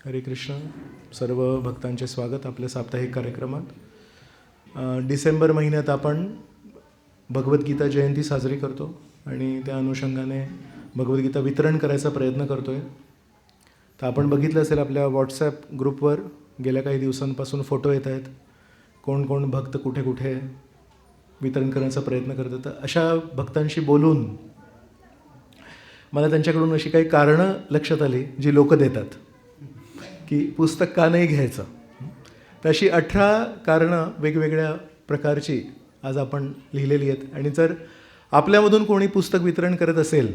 हरे कृष्ण. सर्व भक्तांचे स्वागत आपल्या साप्ताहिक कार्यक्रमात. डिसेंबर महिन्यात आपण भगवद्गीता जयंती साजरी करतो आणि त्या अनुषंगाने भगवद्गीता वितरण करायचा प्रयत्न करतो आहे. तर आपण बघितलं असेल आपल्या व्हॉट्सॲप ग्रुपवर गेल्या काही दिवसांपासून फोटो येत आहेत. कोण कोण भक्त कुठे कुठे वितरण करण्याचा प्रयत्न करतात. तर अशा भक्तांशी बोलून मला त्यांच्याकडून अशी काही कारणं लक्षात आली जी लोक देतात की पुस्तक का नाही घ्यायचं. तर अशी 18 कारणं वेगवेगळ्या प्रकारची आज आपण लिहिलेली आहेत. आणि जर आपल्यामधून कोणी पुस्तक वितरण करत असेल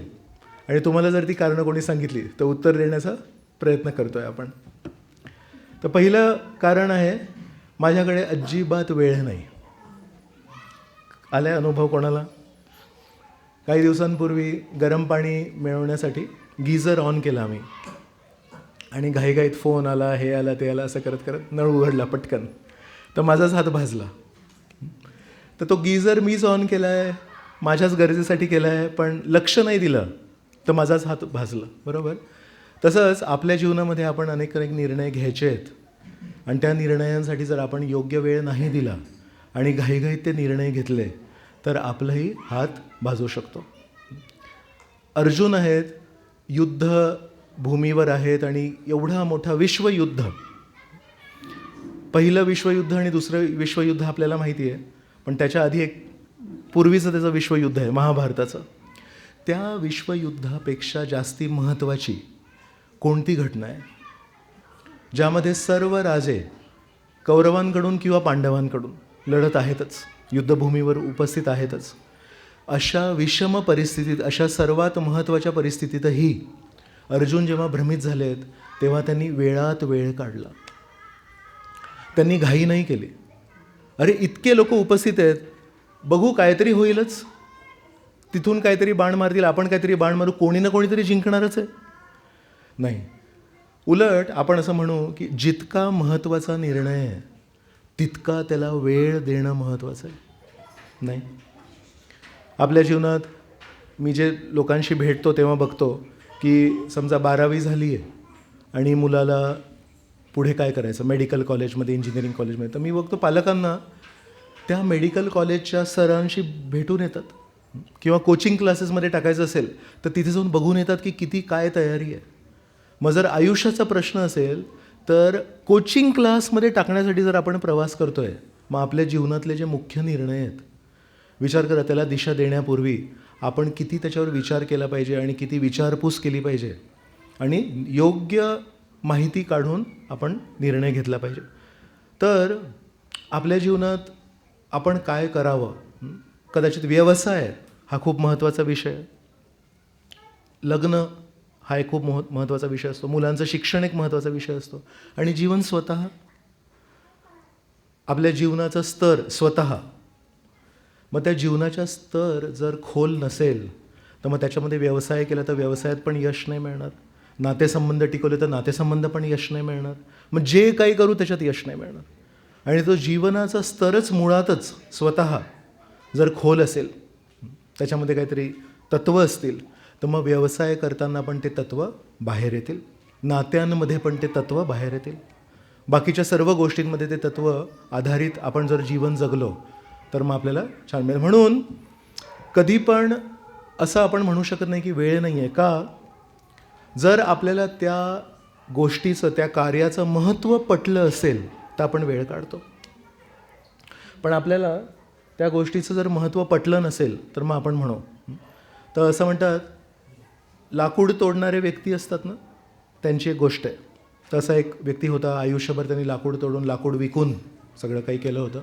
आणि तुम्हाला जर ती कारणं कोणी सांगितली तर उत्तर देण्याचा प्रयत्न करतो आहे आपण. तर पहिलं कारण आहे, माझ्याकडे अजिबात वेळ नाही. आला अनुभव कोणाला? काही दिवसांपूर्वी गरम पाणी मिळवण्यासाठी गीझर ऑन केला आम्ही आणि घाईघाईत फोन आला, हे आला ते आला, असं करत करत नळ उघडला पटकन. तर माझाच हात भाजला. तर तो गीझर मीच ऑन केला आहे, माझ्याच गरजेसाठी केला आहे, पण लक्ष नाही दिलं तर माझाच हात भाजला. बरोबर. तसंच आपल्या जीवनामध्ये आपण अनेक निर्णय घ्यायचे आहेत आणि त्या निर्णयांसाठी जर आपण योग्य वेळ नाही दिला आणि घाईघाईत ते निर्णय घेतले तर आपलाही हात भाजू शकतो. अर्जुन आहेत, युद्ध भूमीवर आहेत आणि एवढा मोठा विश्वयुद्ध, पहिलं विश्वयुद्ध आणि दुसरं विश्वयुद्ध आपल्याला माहिती आहे, पण त्याच्या आधी एक पूर्वीचं त्याचं विश्वयुद्ध आहे महाभारताचं. त्या विश्वयुद्धापेक्षा जास्ती महत्त्वाची कोणती घटना आहे ज्यामध्ये सर्व राजे कौरवांकडून किंवा पांडवांकडून लढत आहेतच, युद्धभूमीवर उपस्थित आहेतच. अशा विषम परिस्थितीत, अशा सर्वात महत्त्वाच्या परिस्थितीतही अर्जुन जेव्हा भ्रमित झाले आहेत तेव्हा त्यांनी वेळात वेळ काढला. त्यांनी घाई नाही केली. अरे इतके लोक उपस्थित आहेत, बघू काहीतरी होईलच, तिथून काहीतरी बाण मारतील, आपण काहीतरी बाण मारू, कोणी ना कोणीतरी जिंकणारच आहे. नाही, उलट आपण असं म्हणू की जितका महत्त्वाचा निर्णय आहे तितका त्याला वेळ देणं महत्त्वाचं आहे. नाही, आपल्या जीवनात मी जे लोकांशी भेटतो तेव्हा बघतो की समजा 12वी झाली आहे आणि मुलाला पुढे काय करायचं, मेडिकल कॉलेजमध्ये, इंजिनिअरिंग कॉलेजमध्ये, तर मी बघतो पालकांना त्या मेडिकल कॉलेजच्या सरांशी भेटून येतात किंवा कोचिंग क्लासेसमध्ये टाकायचं असेल तर तिथे जाऊन बघून येतात की किती काय तयारी आहे. मग जर आयुष्याचा प्रश्न असेल तर कोचिंग क्लासमध्ये टाकण्यासाठी जर आपण प्रवास करतो आहे, मग आपल्या जीवनातले जे मुख्य निर्णय आहेत, विचार करा, त्याला दिशा देण्यापूर्वी आपण किती त्याच्यावर विचार केला पाहिजे आणि किती विचारपूस केली पाहिजे आणि योग्य माहिती काढून आपण निर्णय घेतला पाहिजे. तर आपल्या जीवनात आपण काय करावं, कदाचित व्यवसाय हा खूप महत्त्वाचा विषय आहे, लग्न हा एक खूप महत्त्वाचा विषय असतो, मुलांचं शिक्षण एक महत्त्वाचा विषय असतो आणि जीवन स्वतः, आपल्या जीवनाचा स्तर स्वतः. मग त्या जीवनाचा स्तर जर खोल नसेल तर मग त्याच्यामध्ये व्यवसाय केला तर व्यवसायात पण यश नाही मिळणार, नातेसंबंध टिकवले तर नातेसंबंध पण यश नाही मिळणार, मग जे काही करू त्याच्यात यश नाही मिळणार. आणि तो जीवनाचा स्तरच मुळातच स्वतः जर खोल असेल, त्याच्यामध्ये काहीतरी तत्त्व असतील, तर मग व्यवसाय करताना पण ते तत्त्व बाहेर येतील, नात्यांमध्ये पण ते तत्त्व बाहेर येतील, बाकीच्या सर्व गोष्टींमध्ये ते तत्त्व आधारित आपण जर जीवन जगलो तर मग आपल्याला छान मिळेल. म्हणून कधी पण असं आपण म्हणू शकत नाही की वेळ नाही आहे. का? जर आपल्याला त्या गोष्टीचं, त्या कार्याचं महत्त्व पटलं असेल तर आपण वेळ काढतो, पण आपल्याला त्या गोष्टीचं जर महत्त्व पटलं नसेल तर मग आपण म्हणू. तर असं म्हणतात, लाकूड तोडणारे व्यक्ती असतात ना, त्यांची एक गोष्ट आहे. तसा एक व्यक्ती होता, आयुष्यभर त्यांनी लाकूड तोडून, लाकूड विकून सगळं काही केलं होतं,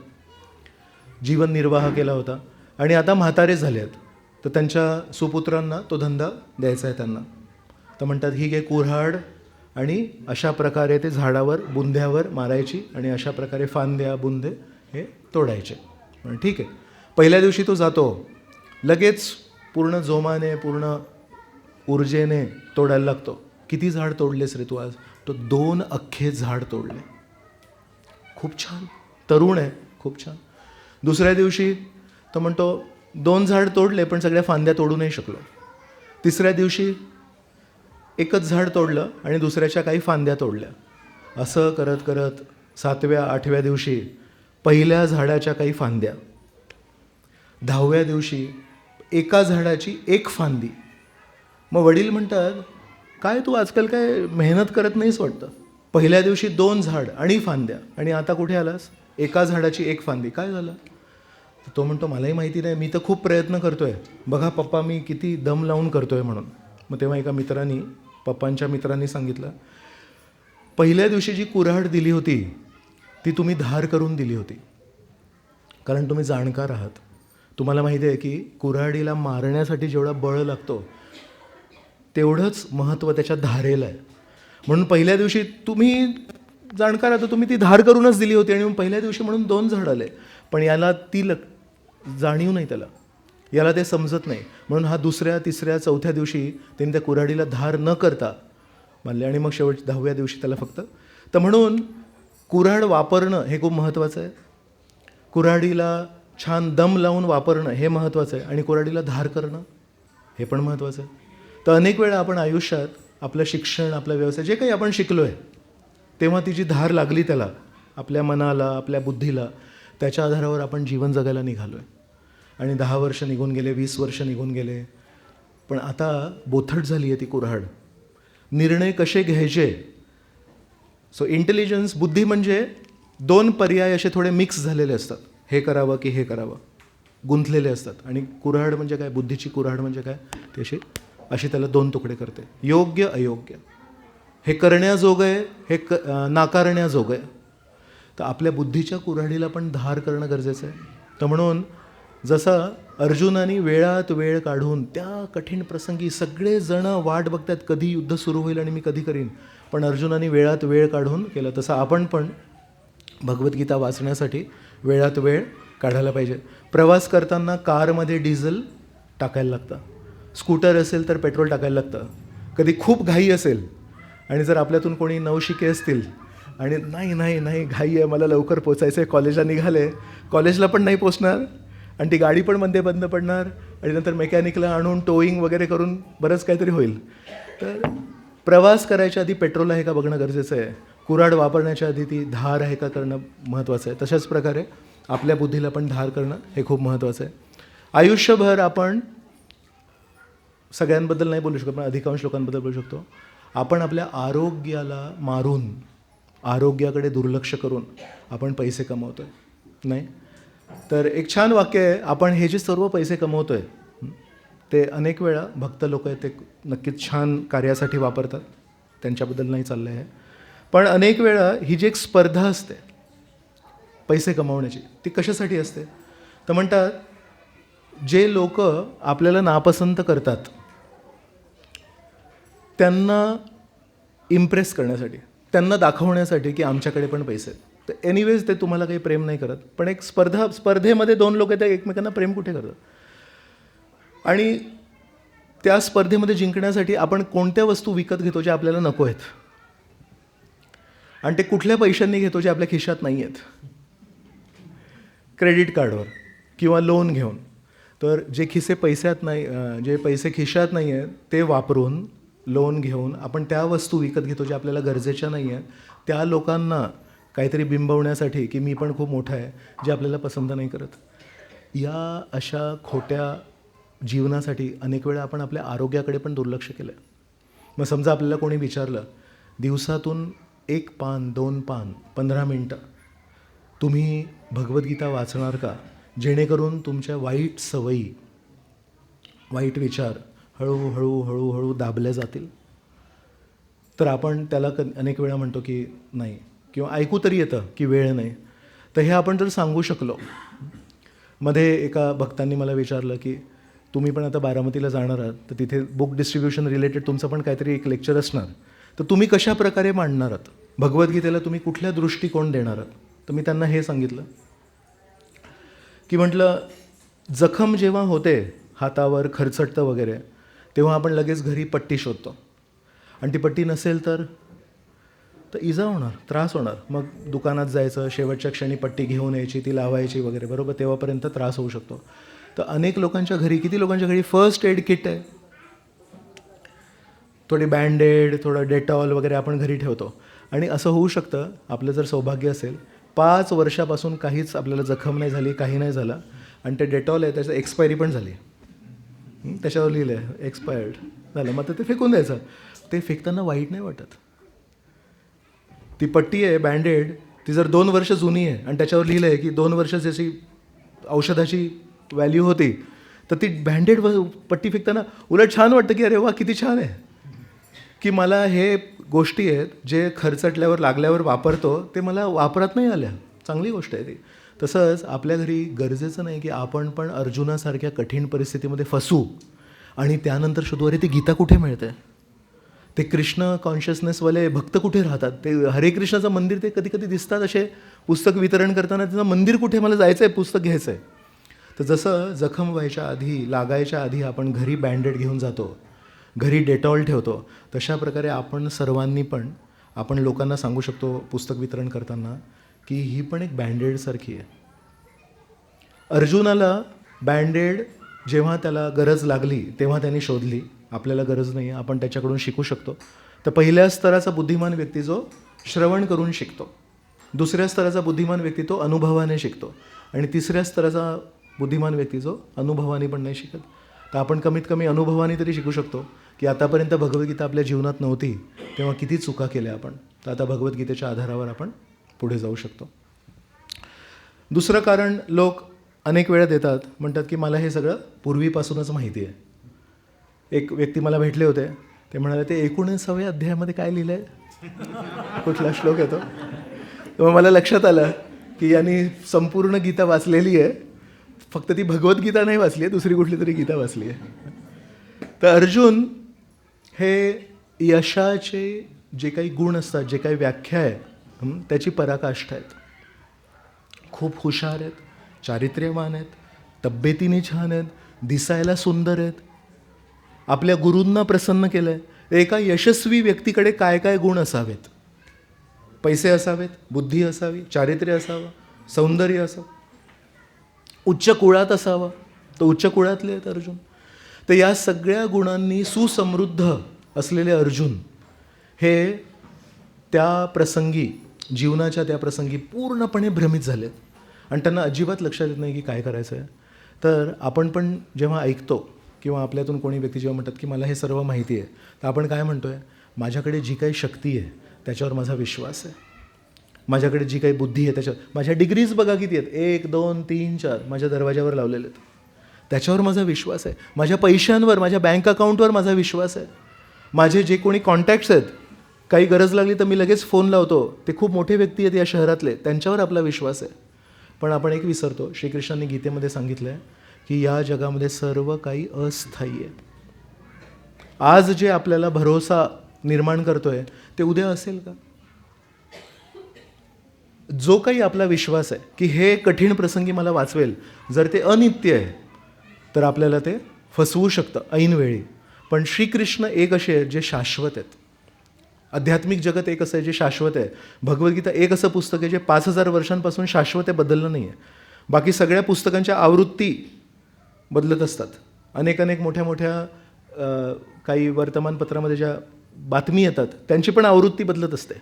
जीवन निर्वाह केला होता आणि आता म्हातारे झाले आहेत. तर त्यांच्या सुपुत्रांना तो धंदा द्यायचा आहे त्यांना. तर म्हणतात, ही घे कुऱ्हाड आणि अशा प्रकारे ते झाडावर, बुंध्यावर मारायची आणि अशा प्रकारे फांद्या बुंदे हे तोडायचे. पण ठीक आहे, पहिल्या दिवशी तो जातो, लगेच पूर्ण जोमाने, पूर्ण ऊर्जेने तोडायला लागतो. किती झाड तोडलेस रे तू आज? तो 2 अख्खे झाड तोडले. खूप छान, तरुण आहे, खूप छान. दुसऱ्या दिवशी तो म्हणतो 2 झाड तोडले पण सगळ्या फांद्या तोडू नाही शकलो. तिसऱ्या दिवशी एकच झाड तोडलं आणि दुसऱ्याच्या काही फांद्या तोडल्या. असं करत करत 7व्या 8व्या दिवशी पहिल्या झाडाच्या काही फांद्या, 10व्या दिवशी एका झाडाची एक फांदी. मग वडील म्हणतात, काय तू आजकाल काय मेहनत करत नाहीस वाटतं. पहिल्या दिवशी 2 झाड आणि फांद्या, आणि आता कुठे आलास? एका झाडाची एक फांदी. काय झालं? तो म्हणतो, मलाही माहिती नाही, मी तर खूप प्रयत्न करतो आहे, बघा पप्पा मी किती दम लावून करतो आहे म्हणून. मग तेव्हा एका मित्रांनी, पप्पांच्या मित्रांनी सांगितलं, पहिल्या दिवशी जी कुऱ्हाड दिली होती ती तुम्ही धार करून दिली होती, कारण तुम्ही जाणकार आहात. तुम्हाला माहिती आहे की कुऱ्हाडीला मारण्यासाठी जेवढा बळ लागतो तेवढंच महत्त्व त्याच्या धारेला आहे. म्हणून पहिल्या दिवशी तुम्ही जाणकार आहात, तुम्ही ती धार करूनच दिली होती, आणि पहिल्या दिवशी म्हणून 2 झाड आले. पण याला ती जाणीव नाही, याला ते समजत नाही. म्हणून हा 2ऱ्या 3ऱ्या 4थ्या दिवशी त्यांनी त्या कुऱ्हाडीला धार न करता मानले, आणि मग शेवट 10व्या दिवशी त्याला फक्त. तर म्हणून कुऱ्हाड वापरणं हे खूप महत्त्वाचं आहे. कुऱ्हाडीला छान दम लावून वापरणं हे महत्त्वाचं आहे, आणि कुऱ्हाडीला धार करणं हे पण महत्त्वाचं आहे. तर अनेक वेळा आपण आयुष्यात आपलं शिक्षण, आपला व्यवसाय, जे काही आपण शिकलो आहे, तेव्हा तिची धार लागली त्याला, आपल्या मनाला, आपल्या बुद्धीला, त्याच्या आधारावर आपण जीवन जगायला निघालो आहे. आणि 10 वर्ष निघून गेले, 20 वर्ष निघून गेले, पण आता बोथट झाली आहे ती कुऱ्हाड. निर्णय कसे घ्यायचे. सो इंटेलिजन्स, बुद्धी म्हणजे 2 पर्याय असे थोडे मिक्स झालेले असतात, हे करावं की हे करावं, गुंतलेले असतात. आणि कुऱ्हाड म्हणजे काय, बुद्धीची कुऱ्हाड म्हणजे काय, ते अशी त्याला 2 तुकडे करते, योग्य अयोग्य. हे करण्याजोगं आहे, हे नाकारण्याजोगं आहे. तर आपल्या बुद्धीच्या कुऱ्हाडीला पण धार करणं गरजेचं आहे. तर म्हणून जसं अर्जुनाने वेळात वेळ काढून, त्या कठीण प्रसंगी सगळेजण वाट बघतात कधी युद्ध सुरू होईल आणि मी कधी करीन, पण अर्जुनाने वेळात वेळ काढून केलं. तसं आपण पण भगवद्गीता वाचण्यासाठी वेळात वेळ काढायला पाहिजे. प्रवास करताना कारमध्ये डिझेल टाकायला लागतं, स्कूटर असेल तर पेट्रोल टाकायला लागतं. कधी खूप घाई असेल, आणि जर आपल्यातून कोणी नवशिके असतील आणि नाही घाई आहे, मला लवकर पोचायचं आहे, कॉलेजला निघाले, कॉलेजला पण नाही पोचणार, आणि ती गाडी पण मध्ये बंद पडणार, आणि नंतर मेकॅनिकला आणून टोईंग वगैरे करून बरंच काहीतरी होईल. तर प्रवास करायच्या आधी पेट्रोल आहे का बघणं गरजेचं आहे. कुऱ्हाड वापरण्याच्या आधी ती धार आहे का करणं महत्त्वाचं आहे. तशाच प्रकारे आपल्या बुद्धीला पण धार करणं हे खूप महत्त्वाचं आहे. आयुष्यभर आपण, सगळ्यांबद्दल नाही बोलू शकतो पण अधिकांश लोकांबद्दल बोलू शकतो, आपण आपल्या आरोग्याला मारून, आरोग्याकडे दुर्लक्ष करून आपण पैसे कमवतो आहे, नाही. तर एक छान वाक्य आहे, आपण हे जे सर्व पैसे कमवतो आहे ते अनेक वेळा भक्त लोक आहेत, ते नक्कीच छान कार्यासाठी वापरतात, त्यांच्याबद्दल नाही चाललं आहे. पण अनेक वेळा ही जी एक स्पर्धा असते पैसे कमवण्याची, ती कशासाठी असते. तर म्हणतात, जे लोक आपल्याला नापसंत करतात त्यांना इम्प्रेस करण्यासाठी, त्यांना दाखवण्यासाठी की आमच्याकडे पण पैसे आहेत. तर एनिवेज ते तुम्हाला काही प्रेम नाही करत, पण एक स्पर्धेमध्ये 2 लोक आहेत, एकमेकांना प्रेम कुठे करतात. आणि त्या स्पर्धेमध्ये जिंकण्यासाठी आपण कोणत्या वस्तू विकत घेतो जे आपल्याला नको आहेत, आणि ते कुठल्या पैशांनी घेतो जे आपल्या खिशात नाही आहेत, क्रेडिट कार्डवर किंवा लोन घेऊन. तर जे पैशात नाही, जे पैसे खिशात नाही आहेत ते वापरून, लोन घेऊन आपण त्या वस्तू विकत घेतो ज्या आपल्याला गरजेच्या नाही आहेत, त्या लोकांना काहीतरी बिंबवण्यासाठी की मी पण खूप मोठा आहे, जे आपल्याला पसंत नाही करत. या अशा खोट्या जीवनासाठी अनेक वेळा आपण आपल्या आरोग्याकडे पण दुर्लक्ष केलं आहे. मग समजा आपल्याला कोणी विचारलं, दिवसातून 1 पान 2 पान 15 मिनटं तुम्ही भगवद्गीता वाचणार का, जेणेकरून तुमच्या वाईट सवयी, वाईट विचार हळूहळू दाबल्या जातील. तर आपण त्याला अनेक वेळा म्हणतो की नाही, किंवा ऐकू तरी येतं की वेळ नाही. तर हे आपण जर सांगू शकलो. मध्ये एका भक्तांनी मला विचारलं की तुम्ही पण आता बारामतीला जाणार आहात, तर तिथे बुक डिस्ट्रीब्युशन रिलेटेड तुमचं पण काहीतरी एक लेक्चर असणार, तर तुम्ही कशा प्रकारे मांडणार आहात, भगवद्गीतेला तुम्ही कुठल्या दृष्टिकोन देणार आहात. तर मी त्यांना हे सांगितलं की म्हटलं, जखम जेव्हा होते हातावर, खरचटतं वगैरे, तेव्हा आपण लगेच घरी पट्टी शोधतो, आणि ती पट्टी नसेल तर इजा होणार, त्रास होणार. मग दुकानात जायचं, शेवटच्या क्षणी पट्टी घेऊन यायची, ती लावायची वगैरे, बरोबर, तेव्हापर्यंत त्रास होऊ शकतो. तर अनेक लोकांच्या घरी, किती लोकांच्या घरी फर्स्ट एड किट आहे, थोडी बँडेड, थोडं डेटॉल वगैरे आपण घरी ठेवतो. आणि असं होऊ शकतं, आपलं जर सौभाग्य असेल, 5 वर्षापासून काहीच आपल्याला जखम नाही झाली, काही नाही झालं, आणि ते डेटॉल आहे त्याचं एक्सपायरी पण झाली. त्याच्यावर लिहिलं आहे एक्सपायर्ड झालं, मग ते फेकून द्यायचं. ते फेकताना वाईट नाही वाटत. ती पट्टी आहे बँडेड, ती जर 2 वर्ष जुनी आहे आणि त्याच्यावर लिहिलं आहे की 2 वर्ष ज्याची औषधाची व्हॅल्यू होती, तर ती बँडेड पट्टी फेकताना उलट छान वाटतं की अरे वा किती छान आहे, की मला हे गोष्टी आहेत जे खर्चटल्यावर लागल्यावर वापरतो ते मला वापरात नाही आल्या. चांगली गोष्ट आहे ती. तसंच आपल्या घरी गरजेचं नाही की आपण पण अर्जुनासारख्या कठीण परिस्थितीमध्ये फसू आणि त्यानंतर शोधू अरे ती गीता कुठे मिळते, ते कृष्ण कॉन्शियसनेसवाले भक्त कुठे राहतात, ते हरे कृष्णाचं मंदिर ते कधी कधी दिसतात असे पुस्तक वितरण करताना, त्याचं मंदिर कुठे, मला जायचं आहे पुस्तक घ्यायचं आहे. तर जसं जखम व्हायच्या आधी, लागायच्या आधी आपण घरी बँडेड घेऊन जातो, घरी डेटॉल ठेवतो, तशा प्रकारे आपण सर्वांनी पण आपण लोकांना सांगू शकतो पुस्तक वितरण करताना की ही पण एक बँडेडसारखी आहे. अर्जुनाला बँडेड जेव्हा त्याला गरज लागली तेव्हा त्यांनी शोधली, आपल्याला गरज नाही आहे, आपण त्याच्याकडून शिकू शकतो. तर पहिल्या स्तराचा बुद्धिमान व्यक्ती जो श्रवण करून शिकतो, दुसऱ्या स्तराचा बुद्धिमान व्यक्ती तो अनुभवाने शिकतो, आणि तिसऱ्या स्तराचा बुद्धिमान व्यक्ती जो अनुभवाने पण नाही शिकत. तर आपण कमीत कमी अनुभवाने तरी शिकू शकतो की आतापर्यंत भगवद्गीता आपल्या जीवनात नव्हती तेव्हा किती चुका केल्या आपण, तर आता भगवद्गीतेच्या आधारावर आपण पुढे जाऊ शकतो. दुसरं कारण लोक अनेक वेळा देतात, म्हणतात की मला हे सगळं पूर्वीपासूनच माहिती आहे. एक व्यक्ती मला भेटले होते, ते म्हणाले ते 19व्या अध्यायामध्ये काय लिहिलं आहे, कुठला श्लोक येतो. तेव्हा मला लक्षात आलं की यांनी संपूर्ण गीता वाचलेली आहे, फक्त ती भगवद्गीता नाही वाचली आहे, दुसरी कुठली तरी गीता वाचली आहे. तर अर्जुन हे यशाचे जे काही गुण असतात, जे काही व्याख्या आहे त्याची पराकाष्ठा आहेत. खूप हुशार आहेत, चारित्र्यवान आहेत, तब्येतीने छान आहेत, दिसायला सुंदर आहेत, आपल्या गुरूंना प्रसन्न केलं आहे. एका यशस्वी व्यक्तीकडे काय काय गुण असावेत, पैसे असावेत, बुद्धी असावी, चारित्र्य असावं, सौंदर्य असावं, उच्च कुळात असावं, तर उच्च कुळातले आहेत अर्जुन. तर या सगळ्या गुणांनी सुसमृद्ध असलेले अर्जुन हे त्या प्रसंगी, जीवनाच्या त्या प्रसंगी पूर्णपणे भ्रमित झाले आणि त्यांना अजिबात लक्षात येत नाही की काय करायचं आहे. तर आपण पण जेव्हा ऐकतो किंवा आपल्यातून कोणी व्यक्ती जेव्हा म्हणतात की मला हे सर्व माहिती आहे, तर आपण काय म्हणतो आहे, माझ्याकडे जी काही शक्ती आहे त्याच्यावर माझा विश्वास आहे, माझ्याकडे जी काही बुद्धी आहे त्याच्यावर, माझ्या डिग्रीज बघा किती आहेत, 1 2 3 4 माझ्या दरवाज्यावर लावलेले आहेत, त्याच्यावर माझा विश्वास आहे, माझ्या पैशांवर, माझ्या बँक अकाउंटवर माझा विश्वास आहे, माझे जे कोणी कॉन्टॅक्ट्स आहेत, काही गरज लागली तर मी लगेच फोन लावतो, ते खूप मोठे व्यक्ती आहेत या शहरातले, त्यांच्यावर आपला विश्वास आहे. पण आपण एक विसरतो, श्रीकृष्णांनी गीतेमध्ये सांगितलं आहे की या जगामध्ये सर्व काही अस्थायी आहे. आज जे आपल्याला भरोसा निर्माण करतोय ते उद्या असेल का? जो काही आपला विश्वास आहे की हे कठीण प्रसंगी मला वाचवेल, जर ते अनित्य आहे तर आपल्याला ते फसवू शकतं ऐनवेळी. पण श्रीकृष्ण एक असे आहेत जे शाश्वत आहेत. आध्यात्मिक जगत एक असं आहे जे शाश्वत आहे. भगवद्गीता एक असं पुस्तक आहे जे 5000 वर्षांपासून शाश्वत आहे, बदललं नाही आहे. बाकी सगळ्या पुस्तकांच्या आवृत्ती बदलत असतात. अनेक मोठ्या मोठ्या काही वर्तमानपत्रामध्ये ज्या बातमी येतात त्यांची पण आवृत्ती बदलत असते.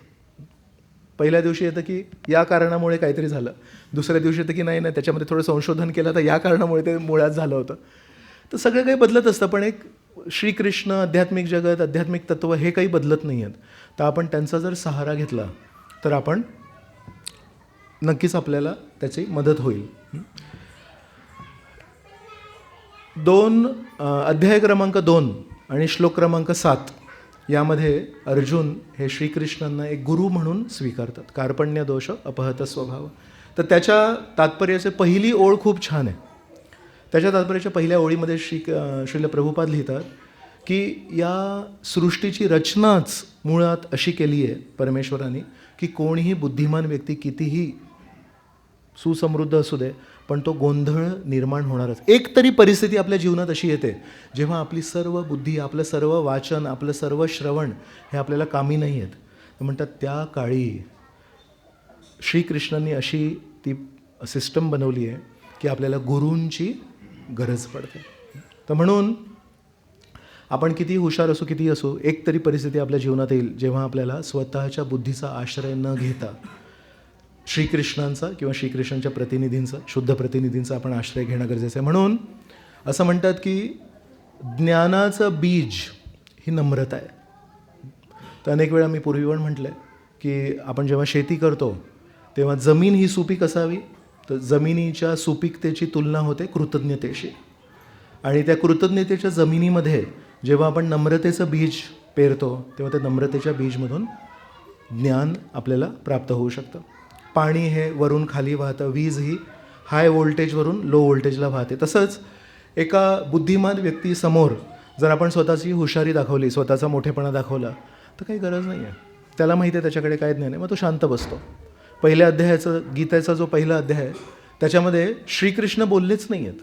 पहिल्या दिवशी येतं की या कारणामुळे काहीतरी झालं, दुसऱ्या दिवशी येतं की नाही त्याच्यामध्ये थोडं संशोधन केलं तर या कारणामुळे ते मुळात झालं होतं. तर सगळं काही बदलत असतं, पण एक श्रीकृष्ण, आध्यात्मिक जगत, आध्यात्मिक तत्त्व हे काही बदलत नाही आहेत. तर आपण त्यांचा जर सहारा घेतला तर आपण नक्कीच आपल्याला त्याची मदत होईल. अध्याय क्रमांक 2 आणि श्लोक क्रमांक 7 यामध्ये अर्जुन हे श्रीकृष्णांना एक गुरु म्हणून स्वीकारतात. कार्पण्य दोष अपहत स्वभाव. तर त्याच्या तात्पर्याची पहिली ओळ खूप छान आहे. त्याच्या तात्पर्याच्या पहिल्या ओळीमध्ये श्रील प्रभुपाद लिहितात की या सृष्टीची रचनाच मुळात अशी केली आहे परमेश्वराने की कोणीही बुद्धिमान व्यक्ती कितीही सुसमृद्ध असू दे पण तो गोंधळ निर्माण होणारच. एक तरी परिस्थिती आपल्या जीवनात अशी येते जेव्हा आपली सर्व बुद्धी, आपलं सर्व वाचन, आपलं सर्व श्रवण हे आपल्याला कामी नाही आहेत. म्हणतात त्या काळी श्रीकृष्णांनी अशी ती सिस्टम बनवली आहे की आपल्याला गुरूंची गरज पडते. तर म्हणून आपण किती हुशार असू किती असू, एक तरी परिस्थिती आपल्या जीवनात येईल जेव्हा आपल्याला स्वतःच्या बुद्धीचा आश्रय न घेता श्रीकृष्णांचा किंवा श्रीकृष्णांच्या प्रतिनिधींचा, शुद्ध प्रतिनिधींचा आपण आश्रय घेणं गरजेचं आहे. म्हणून असं म्हणतात की ज्ञानाचं बीज ही नम्रता आहे. तर अनेक वेळा मी पूर्वी पण म्हटलं आहे की आपण जेव्हा शेती करतो तेव्हा जमीन ही सुपीक असावी, तर जमिनीच्या सुपीकतेची तुलना होते कृतज्ञतेशी. आणि त्या कृतज्ञतेच्या जमिनीमध्ये जेव्हा आपण नम्रतेचं बीज पेरतो तेव्हा त्या नम्रतेच्या बीजमधून ज्ञान आपल्याला प्राप्त होऊ शकतं. पाणी हे वरून खाली वाहतं, वीज ही हाय व्होल्टेजवरून लो व्होल्टेजला वाहते. तसंच एका बुद्धिमान व्यक्तीसमोर जर आपण स्वतःची हुशारी दाखवली, स्वतःचा मोठेपणा दाखवला, तर काही गरज नाही आहे. त्याला माहिती आहे त्याच्याकडे काय ज्ञान आहे, मग तो शांत बसतो. पहिल्या अध्यायाचं, गीतेचा जो पहिला अध्याय आहे त्याच्यामध्ये श्रीकृष्ण बोललेच नाही आहेत.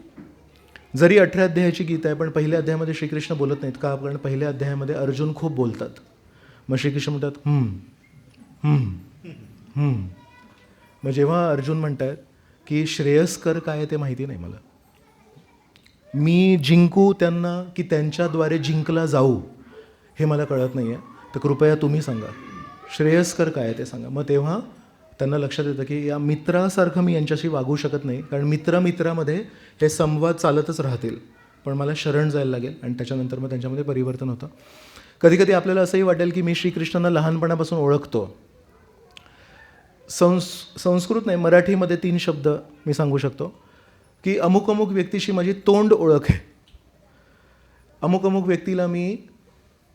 जरी 18 अध्यायाची गीता आहे पण पहिल्या अध्यायामध्ये श्रीकृष्ण बोलत नाहीत. का? कारण पहिल्या अध्यायामध्ये अर्जुन खूप बोलतात. मग श्रीकृष्ण म्हणतात मग जेव्हा अर्जुन म्हणतात की श्रेयस्कर काय ते माहिती नाही मला, मी जिंकू त्यांना की त्यांच्याद्वारे जिंकला जाऊ हे मला कळत नाही आहे, तर कृपया तुम्ही सांगा श्रेयस्कर काय ते सांगा. मग तेव्हा त्यांना लक्षात येतं की या मित्रासारखं मी यांच्याशी वागू शकत नाही, कारण मित्रामध्ये हे संवाद चालतच राहतील, पण मला शरण जायला लागेल आणि त्याच्यानंतर मग त्यांच्यामध्ये परिवर्तन होतं. कधीकधी आपल्याला असंही वाटेल की मी श्रीकृष्णांना लहानपणापासून ओळखतो. संस्कृत नाही, मराठीमध्ये 3 शब्द मी सांगू शकतो की अमुक अमुक व्यक्तीशी माझी तोंड ओळख आहे, अमुक अमुक व्यक्तीला मी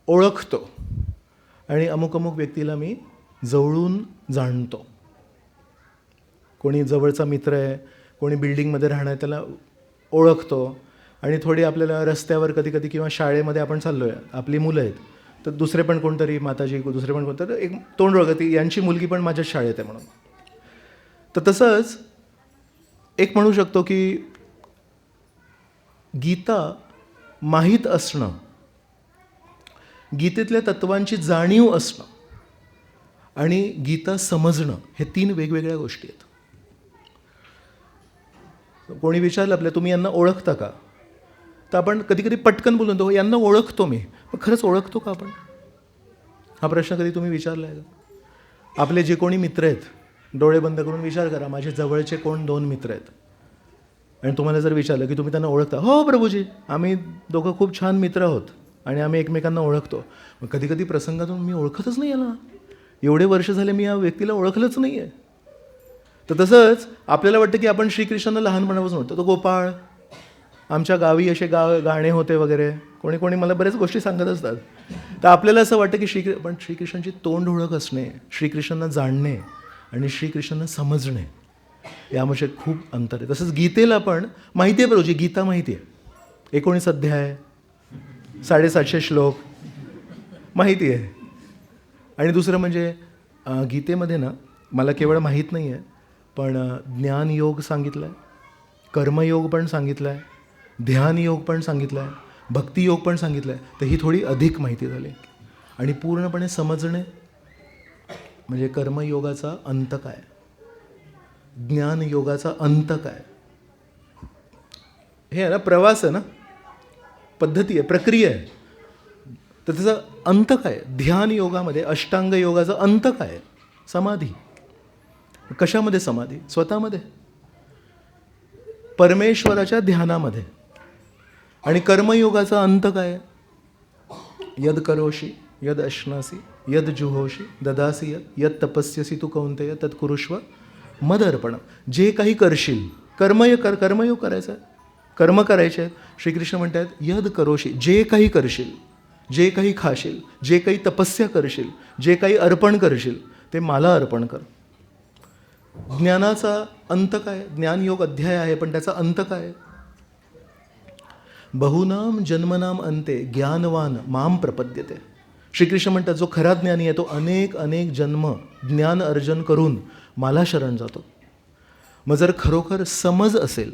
ओळखतो आणि अमुक अमुक व्यक्तीला मी जवळून जाणतो. कोणी जवळचा मित्र आहे, कोणी बिल्डिंगमध्ये राहणं आहे त्याला ओळखतो. आणि थोडी आपल्याला रस्त्यावर कधी कधी किंवा शाळेमध्ये आपण चाललो आहे, आपली मुलं आहेत, तर दुसरे पण कोणतरी माताजी, दुसरे पण कोणतरी एक तोंड ओळखते, यांची मुलगी पण माझ्याच शाळेत आहे म्हणून. तर तसंच एक म्हणू शकतो की गीता माहीत असणं, गीतेतल्या तत्वांची जाणीव असणं आणि गीता समजणं हे 3 वेगवेगळ्या गोष्टी आहेत. कोणी विचारलं आपल्या तुम्ही यांना ओळखता का, तर आपण कधी कधी पटकन बोलून तो यांना ओळखतो मी, पण खरंच ओळखतो का आपण? हा प्रश्न कधी तुम्ही विचारला आहे का? आपले जे कोणी मित्र आहेत, डोळे बंद करून विचार करा, माझे जवळचे कोण 2 मित्र आहेत, आणि तुम्हाला जर विचारलं की तुम्ही त्यांना ओळखता, हो प्रभूजी आम्ही दोघं खूप छान मित्र आहोत आणि आम्ही एकमेकांना ओळखतो. मग कधी कधी प्रसंगातून मी ओळखतच नाही याला, एवढे वर्ष झाले मी या व्यक्तीला ओळखलंच नाही आहे. तर तसंच आपल्याला वाटतं की आपण श्रीकृष्णांना लहानपणापासून होतो, तो गोपाळ, आमच्या गावी असे गाणे होते वगैरे, कोणी कोणी मला बऱ्याच गोष्टी सांगत असतात. तर आपल्याला असं वाटतं की पण श्रीकृष्णांची तोंड ओळख असणे, श्रीकृष्णांना जाणणे आणि श्रीकृष्णांना समजणे यामध्ये खूप अंतर आहे. तसंच गीतेला पण माहिती आहे, बरोबर गीता माहिती आहे, 19 अध्याय, 750 श्लोक माहिती आहे. आणि दुसरं म्हणजे गीतेमध्ये ना, मला केवळ माहीत नाही आहे पण ज्ञानयोग सांगितलं आहे, कर्मयोग पण सांगितलं आहे, ध्यानयोग पण सांगितलं आहे, भक्तियोग पण सांगितलं आहे. तर ही थोडी अधिक माहिती झाली. आणि पूर्णपणे समजणे म्हणजे कर्मयोगाचा अंत काय, ज्ञानयोगाचा अंत काय, हे आहे ना, प्रवास आहे ना, पद्धती आहे, प्रक्रिया आहे. तर त्याचा अंत काय? ध्यान योगामध्ये अष्टांग योगाचा अंत काय? समाधी. कशामध्ये समाधी? स्वतःमध्ये, परमेश्वराच्या ध्यानामध्ये. आणि कर्मयोगाचा अंत काय? यद करोषि यद अश्नासी यद जुहोषि ददासी यद तपस्यसी तू कौंतेय तत् कुरुष्व मदर्पण. जे काही करशील, कर्मयोग करायचं आहे, कर्म करायचे आहेत. श्रीकृष्ण म्हणतात यद करोषि, जे काही करशील, जे काही खाशील, जे काही तपस्या करशील, जे काही अर्पण करशील ते मला अर्पण कर. ज्ञानाचा अंत काय? ज्ञानयोग अध्याय आहे पण त्याचा अंत काय? बहुनाम जन्मनाम अंते ज्ञानवान माम प्रपद्यते. श्रीकृष्ण म्हणतात जो खरा ज्ञानी आहे तो अनेक अनेक जन्म ज्ञान अर्जन करून मला शरण जातो. मग जर खरोखर समज असेल,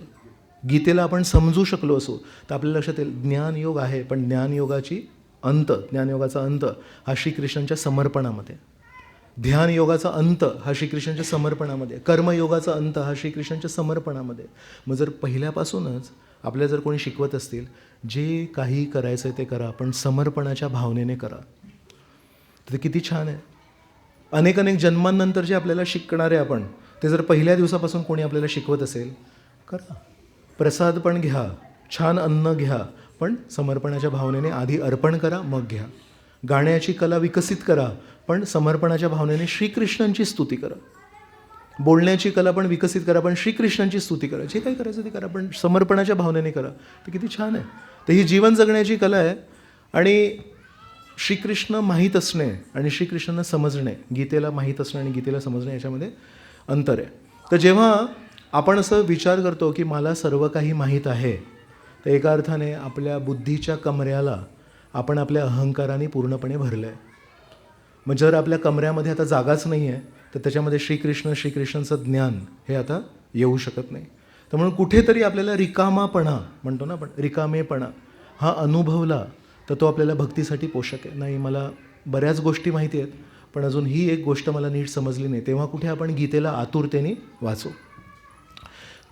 गीतेला आपण समजू शकलो असू, तर आपल्याला लक्षात येईल ज्ञानयोग आहे पण ज्ञानयोगाचा अंत हा श्रीकृष्णांच्या समर्पणामध्ये. ध्यान योगाचा अंत हा श्रीकृष्णांच्या समर्पणामध्ये, कर्मयोगाचा अंत हा श्रीकृष्णांच्या समर्पणामध्ये. मग जर पहिल्यापासूनच आपल्याला जर कोणी शिकवत असतील, जे काही करायचं ते करा, पण समर्पणाच्या भावनेने करा, तर ते किती छान आहे. अनेक जन्मांनंतर जे आपल्याला शिकणारे आपण, ते जर पहिल्या दिवसापासून कोणी आपल्याला शिकवत असेल, करा. प्रसाद पण घ्या, छान अन्न घ्या, पण समर्पणाच्या भावनेने आधी अर्पण करा, मग घ्या. गाण्याची कला विकसित करा, पण समर्पणाच्या भावनेने श्रीकृष्णांची स्तुती करा. बोलण्याची कला पण विकसित करा, पण श्रीकृष्णांची स्तुती करा. जे काही करायचं ते करा, पण समर्पणाच्या भावनेने करा. ते किती छान आहे. तर ही जीवन जगण्याची कला आहे. आणि श्रीकृष्ण माहीत असणे आणि श्रीकृष्णांना समजणे, गीतेला माहीत असणे आणि गीतेला समजणे याच्यामध्ये अंतर आहे. तर जेव्हा आपण असं विचार करतो की मला सर्व काही माहीत आहे, तर एका अर्थाने आपल्या बुद्धीच्या कमऱ्याला आपण आपल्या अहंकाराने पूर्णपणे भरलं आहे. मग जर आपल्या कमऱ्यामध्ये आता जागाच नाही आहे, तर त्याच्यामध्ये श्रीकृष्णांचं ज्ञान हे आता येऊ शकत नाही. तर म्हणून कुठेतरी आपल्याला रिकामापणा म्हणतो ना आपण, रिकामेपणा हा अनुभवला तर तो आपल्याला भक्तीसाठी पोषक आहे. नाही, मला बऱ्याच गोष्टी माहिती आहेत, पण अजून ही एक गोष्ट मला नीट समजली नाही, तेव्हा कुठे आपण गीतेला आतुरतेने वाचू.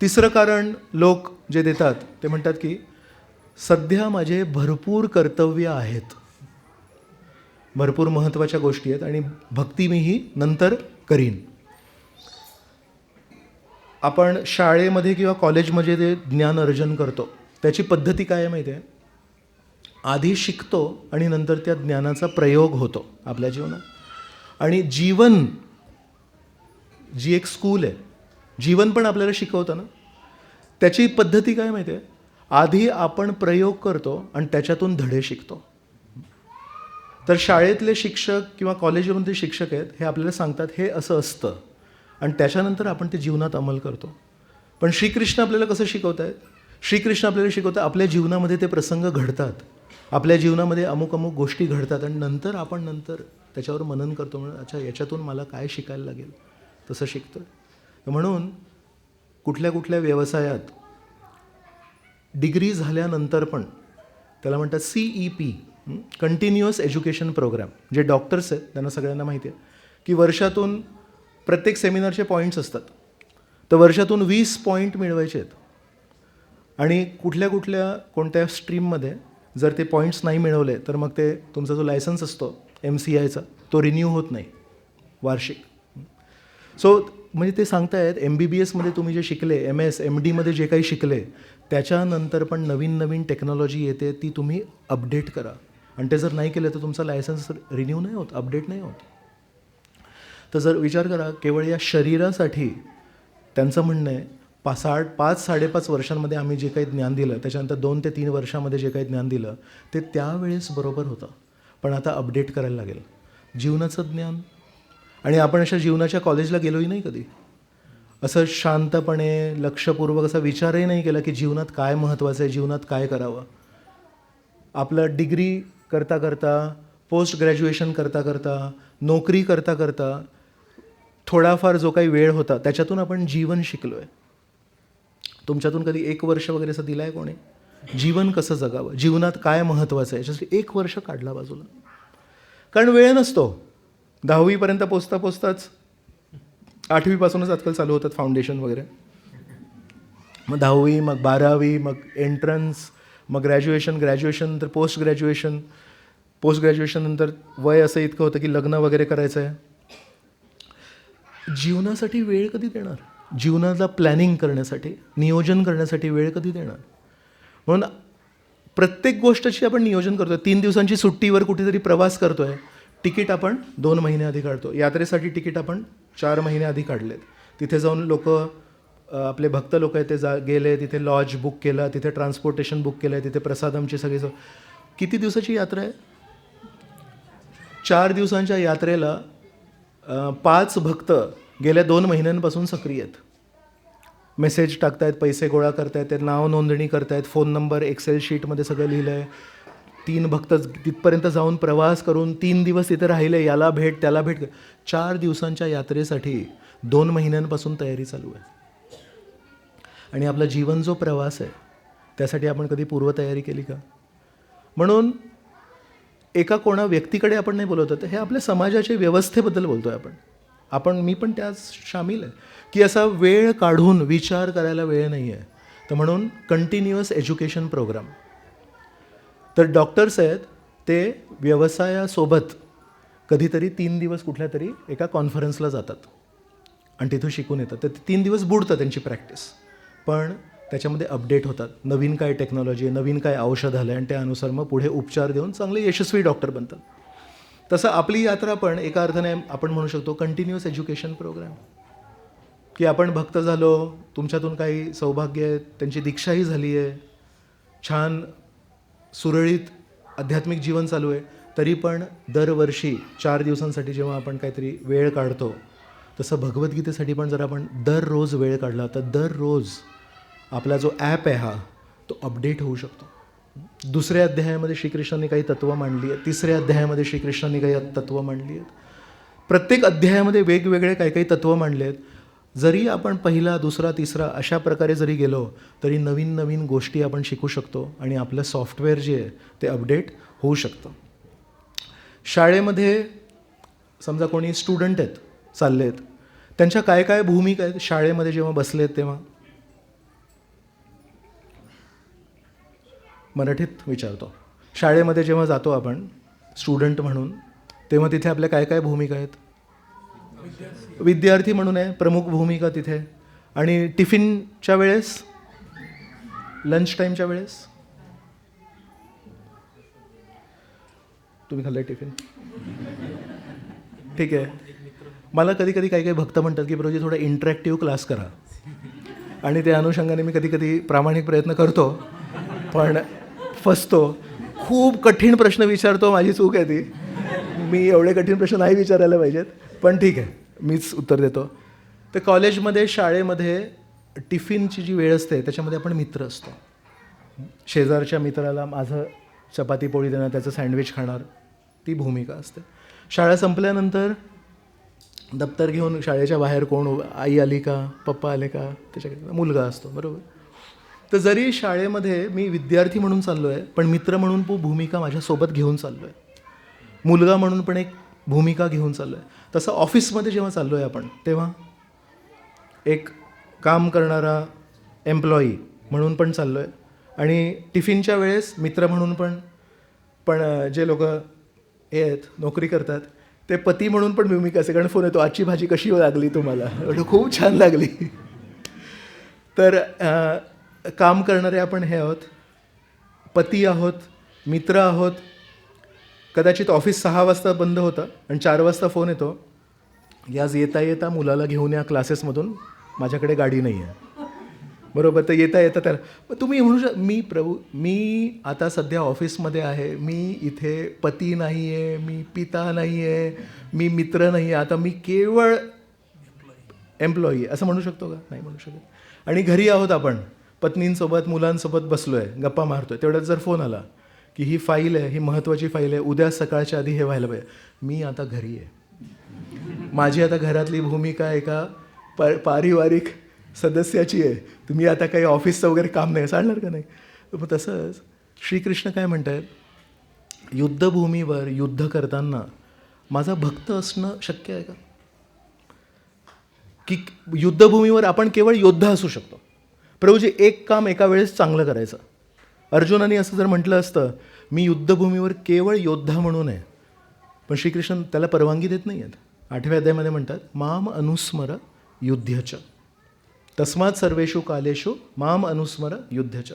तिसरं कारण लोक जे देतात ते म्हणतात की सध्या माझे भरपूर कर्तव्य आहेत, भरपूर महत्त्वाच्या गोष्टी आहेत आणि भक्ती मीही नंतर करीन. आपण शाळेमध्ये किंवा कॉलेजमध्ये जे ज्ञान अर्जन करतो त्याची पद्धती काय आहे माहिती आहे? आधी शिकतो आणि नंतर त्या ज्ञानाचा प्रयोग होतो आपल्या जीवनात. आणि जीवन जी एक स्कूल आहे, जीवन पण आपल्याला शिकवतं ना, त्याची पद्धती काय माहिती आहे? आधी आपण प्रयोग करतो आणि त्याच्यातून धडे शिकतो. तर शाळेतले शिक्षक किंवा कॉलेजमध्ये शिक्षक आहेत, हे आपल्याला सांगतात हे असं असतं आणि त्याच्यानंतर आपण ते जीवनात अंमल करतो. पण श्रीकृष्ण आपल्याला कसं शिकवत आहेत? श्रीकृष्ण आपल्याला शिकवतात आपल्या जीवनामध्ये ते प्रसंग घडतात, आपल्या जीवनामध्ये अमुक गोष्टी घडतात आणि नंतर आपण त्याच्यावर मनन करतो. म्हणून अच्छा, याच्यातून मला काय शिकायला लागेल तसं शिकतो. म्हणून कुठल्या व्यवसायात डिग्री झाल्यानंतर पण त्याला म्हणतात CEP, कंटिन्युअस एज्युकेशन प्रोग्राम. जे डॉक्टर्स आहेत त्यांना सगळ्यांना माहिती आहे की वर्षातून प्रत्येक सेमिनारचे पॉईंट्स असतात, तर वर्षातून 20 पॉईंट मिळवायचे आहेत. आणि कोणत्या स्ट्रीममध्ये जर ते पॉईंट्स नाही मिळवले तर मग ते तुमचा जो लायसन्स असतो MCIचा तो रिन्यू होत नाही वार्षिक. सो म्हणजे ते सांगतायत MBBSमध्ये तुम्ही जे शिकले, MS MDमध्ये जे काही शिकले, त्याच्यानंतर पण नवीन टेक्नॉलॉजी येते, ती तुम्ही अपडेट करा. आणि ते जर नाही केलं तर तुमचा लायसन्स रिन्यू नाही होत, अपडेट नाही होत. तर जर विचार करा, केवळ या शरीरासाठी त्यांचं म्हणणं आहे 5-5.5 वर्षांमध्ये आम्ही जे काही ज्ञान दिलं, त्याच्यानंतर 2 ते 3 वर्षामध्ये जे काही ज्ञान दिलं ते त्यावेळेस बरोबर होतं, पण आता अपडेट करायला लागेल जीवनाचं ज्ञान. आणि आपण अशा जीवनाच्या कॉलेजला गेलोही नाही कधी, असं शांतपणे लक्षपूर्वक असा विचारही नाही केला की जीवनात काय महत्त्वाचं आहे, जीवनात काय करावं. आपलं डिग्री करता करता, पोस्ट ग्रॅज्युएशन करता करता, नोकरी करता करता, थोडाफार जो काही वेळ होता त्याच्यातून आपण जीवन शिकलो आहे. तुमच्यातून कधी 1 वर्ष वगैरे असं दिलं आहे कोणी? जीवन कसं जगावं, जीवनात काय महत्त्वाचं आहे याच्यासाठी 1 वर्ष काढला बाजूला. कारण वेळ नसतो. 10वीपर्यंत पोचताच 8वीपासूनच आजकाल चालू होतात फाउंडेशन वगैरे. मग 10वी, मग 12वी, मग एंट्रन्स, मग ग्रॅज्युएशन नंतर पोस्ट ग्रॅज्युएशन नंतर वय असं इतकं होतं की लग्न वगैरे करायचं आहे. जीवनासाठी वेळ कधी देणार? जीवनाला प्लॅनिंग करण्यासाठी, नियोजन करण्यासाठी वेळ कधी देणार? म्हणून प्रत्येक गोष्टीची आपण नियोजन करतो. 3 दिवसांची सुट्टीवर कुठेतरी प्रवास करतो आहे, तिकीट आपण 2 महिने आधी काढतो. यात्रेसाठी तिकीट आपण 4 महिने आधी काढलेत. तिथे जाऊन लोक, आपले भक्त लोक आहेत ते गेले, तिथे लॉज बुक केला, तिथे ट्रान्सपोर्टेशन बुक केलं आहे, तिथे प्रसादमची सगळी. किती दिवसाची यात्रा आहे? 4 दिवसांच्या यात्रेला 5 भक्त गेल्या 2 महिन्यांपासून सक्रिय आहेत. मेसेज टाकतायत, पैसे गोळा करतायत, ते नाव नोंदणी करतायत, फोन नंबर एक्सेल शीटमध्ये सगळं लिहिलं आहे. 3 भक्त तिथपर्यंत जाऊन प्रवास करून 3 दिवस तिथे राहिले, याला भेट त्याला भेट. 4 दिवसांच्या यात्रेसाठी 2 महिन्यांपासून तयारी चालू आहे. आणि आपला जीवन जो प्रवास आहे त्यासाठी आपण कधी पूर्वतयारी केली का? म्हणून एका कोणा व्यक्तीकडे आपण नाही बोलत आहे, हे आपल्या समाजाच्या व्यवस्थेबद्दल बोलतो आहे आपण. मी पण त्यात सामील आहे की असा वेळ काढून विचार करायला वेळ नाही आहे. तर म्हणून कंटिन्युअस एज्युकेशन प्रोग्राम. तर डॉक्टर्स आहेत ते व्यवसायासोबत कधीतरी 3 दिवस कुठल्या तरी एका कॉन्फरन्सला जातात आणि तिथून शिकून येतात. तर 3 दिवस बुडतं त्यांची प्रॅक्टिस, पण त्याच्यामध्ये अपडेट होतात. नवीन काय टेक्नॉलॉजी आहे, नवीन काय औषध आलं आहे आणि त्यानुसार मग पुढे उपचार देऊन चांगले यशस्वी डॉक्टर बनतात. तसं आपली यात्रा पण एका अर्थाने आपण म्हणू शकतो कंटिन्युअस एज्युकेशन प्रोग्राम. की आपण भक्त झालो, तुमच्यातून काही सौभाग्य आहे, त्यांची दीक्षाही झाली आहे, छान सुरळीत आध्यात्मिक जीवन चालू आहे, तरी पण दरवर्षी 4 दिवसांसाठी जेव्हा आपण काहीतरी वेळ काढतो, तसं भगवद्गीतेसाठी पण जर आपण दररोज वेळ काढला तर दररोज आपला जो ॲप आहे हा तो अपडेट होऊ शकतो. 2ऱ्या अध्यायामध्ये श्रीकृष्णांनी काही तत्त्व मांडली आहेत, 3ऱ्या अध्यायामध्ये श्रीकृष्णांनी काही तत्त्व मांडली आहेत. प्रत्येक अध्यायामध्ये वेगवेगळे काही काही तत्त्व मांडले आहेत. जरी आपण पहिला, 2रा, 3रा अशा प्रकारे जरी गेलो तरी नवीन नवीन गोष्टी आपण शिकू शकतो आणि आपलं सॉफ्टवेअर जे आहे ते अपडेट होऊ शकतं. शाळेमध्ये समजा कोणी स्टुडंट आहेत, चालले आहेत, त्यांच्या काय काय भूमिका आहेत शाळेमध्ये जेव्हा बसले आहेत तेव्हा? मराठीत विचारतो. शाळेमध्ये जेव्हा जातो आपण स्टुडंट म्हणून, तेव्हा तिथे आपल्या काय काय भूमिका आहेत? विद्यार्थी म्हणून आहे प्रमुख भूमिका तिथे. आणि टिफिनच्या वेळेस, लंच टाईमच्या वेळेस तुम्ही खाल्लं आहे टिफिन? ठीक आहे. मला कधी कधी काही काही भक्त म्हणतात की प्रभूजी थोडा इंटरॅक्टिव्ह क्लास करा, आणि त्या अनुषंगाने मी कधी कधी प्रामाणिक प्रयत्न करतो पण फसतो. खूप कठीण प्रश्न विचारतो, माझी चूक आहे ती. मी एवढे कठीण प्रश्न नाही विचारायला पाहिजेत, पण ठीक आहे, मीच उत्तर देतो. तर कॉलेजमध्ये, शाळेमध्ये टिफिनची जी वेळ असते त्याच्यामध्ये आपण मित्र असतो. शेजारच्या मित्राला माझं चपाती पोळी देणार, त्याचं सँडविच खाणार, ती भूमिका असते. शाळा संपल्यानंतर दप्तर घेऊन शाळेच्या बाहेर कोण, आई आली का, पप्पा आले का, त्याच्याकडे मुलगा असतो, बरोबर. तर जरी शाळेमध्ये मी विद्यार्थी म्हणून चाललो आहे, पण मित्र म्हणून भूमिका माझ्यासोबत घेऊन चाललो आहे, मुलगा म्हणून पण एक भूमिका घेऊन चाललो आहे. तसं ऑफिसमध्ये जेव्हा चाललो आहे आपण, तेव्हा एक काम करणारा एम्प्लॉई म्हणून पण चाललो आहे, आणि टिफिनच्या वेळेस मित्र म्हणून पण जे लोक हे आहेत, नोकरी करतात, ते पती म्हणून पण भूमिका असते. कारण फोन येतो, आजची भाजी कशी लागली तुम्हाला, खूप छान लागली. तर काम करणारे आपण हे आहोत, पती आहोत, मित्र आहोत. कदाचित ऑफिस 6 वाजता बंद होतं आणि 4 वाजता फोन येतो की आज येता येता मुलाला घेऊन या क्लासेसमधून, माझ्याकडे गाडी नाही आहे, बरोबर. तर येता येता त्याला तुम्ही म्हणू मी आता सध्या ऑफिसमध्ये आहे, मी इथे पती नाही आहे, मी पिता नाही आहे, मी मित्र नाही आहे, आता मी केवळ एम्प्लॉई आहे असं म्हणू शकतो का? नाही म्हणू शकत. आणि घरी आहोत आपण, पत्नींसोबत, मुलांसोबत बसलो आहे, गप्पा मारतो आहे, तेवढ्यात जर फोन आला की ही फाईल आहे, ही महत्त्वाची फाईल आहे, उद्या सकाळच्या आधी हे व्हायला पाहिजे, मी आता घरी आहे, माझी आता घरातली भूमिका एका पारिवारिक सदस्याची आहे, तुम्ही आता काही ऑफिसचं वगैरे काम नाही, सांगणार का नाही? मग तसंच श्रीकृष्ण काय म्हणत आहेत, युद्धभूमीवर युद्ध करताना माझा भक्त असणं शक्य आहे का? की युद्धभूमीवर आपण केवळ योद्धा असू शकतो. प्रभूजी एक काम एका वेळेस चांगलं करायचं. अर्जुनाने असं जर म्हटलं असतं, मी युद्धभूमीवर केवळ योद्धा म्हणून आहे, पण श्रीकृष्ण त्याला परवानगी देत नाही आहेत. 8व्या अध्यायामध्ये म्हणतात, माम अनुस्मर युध्यच तस्मात सर्वेषु कालेषु माम अनुस्मर युध्यच.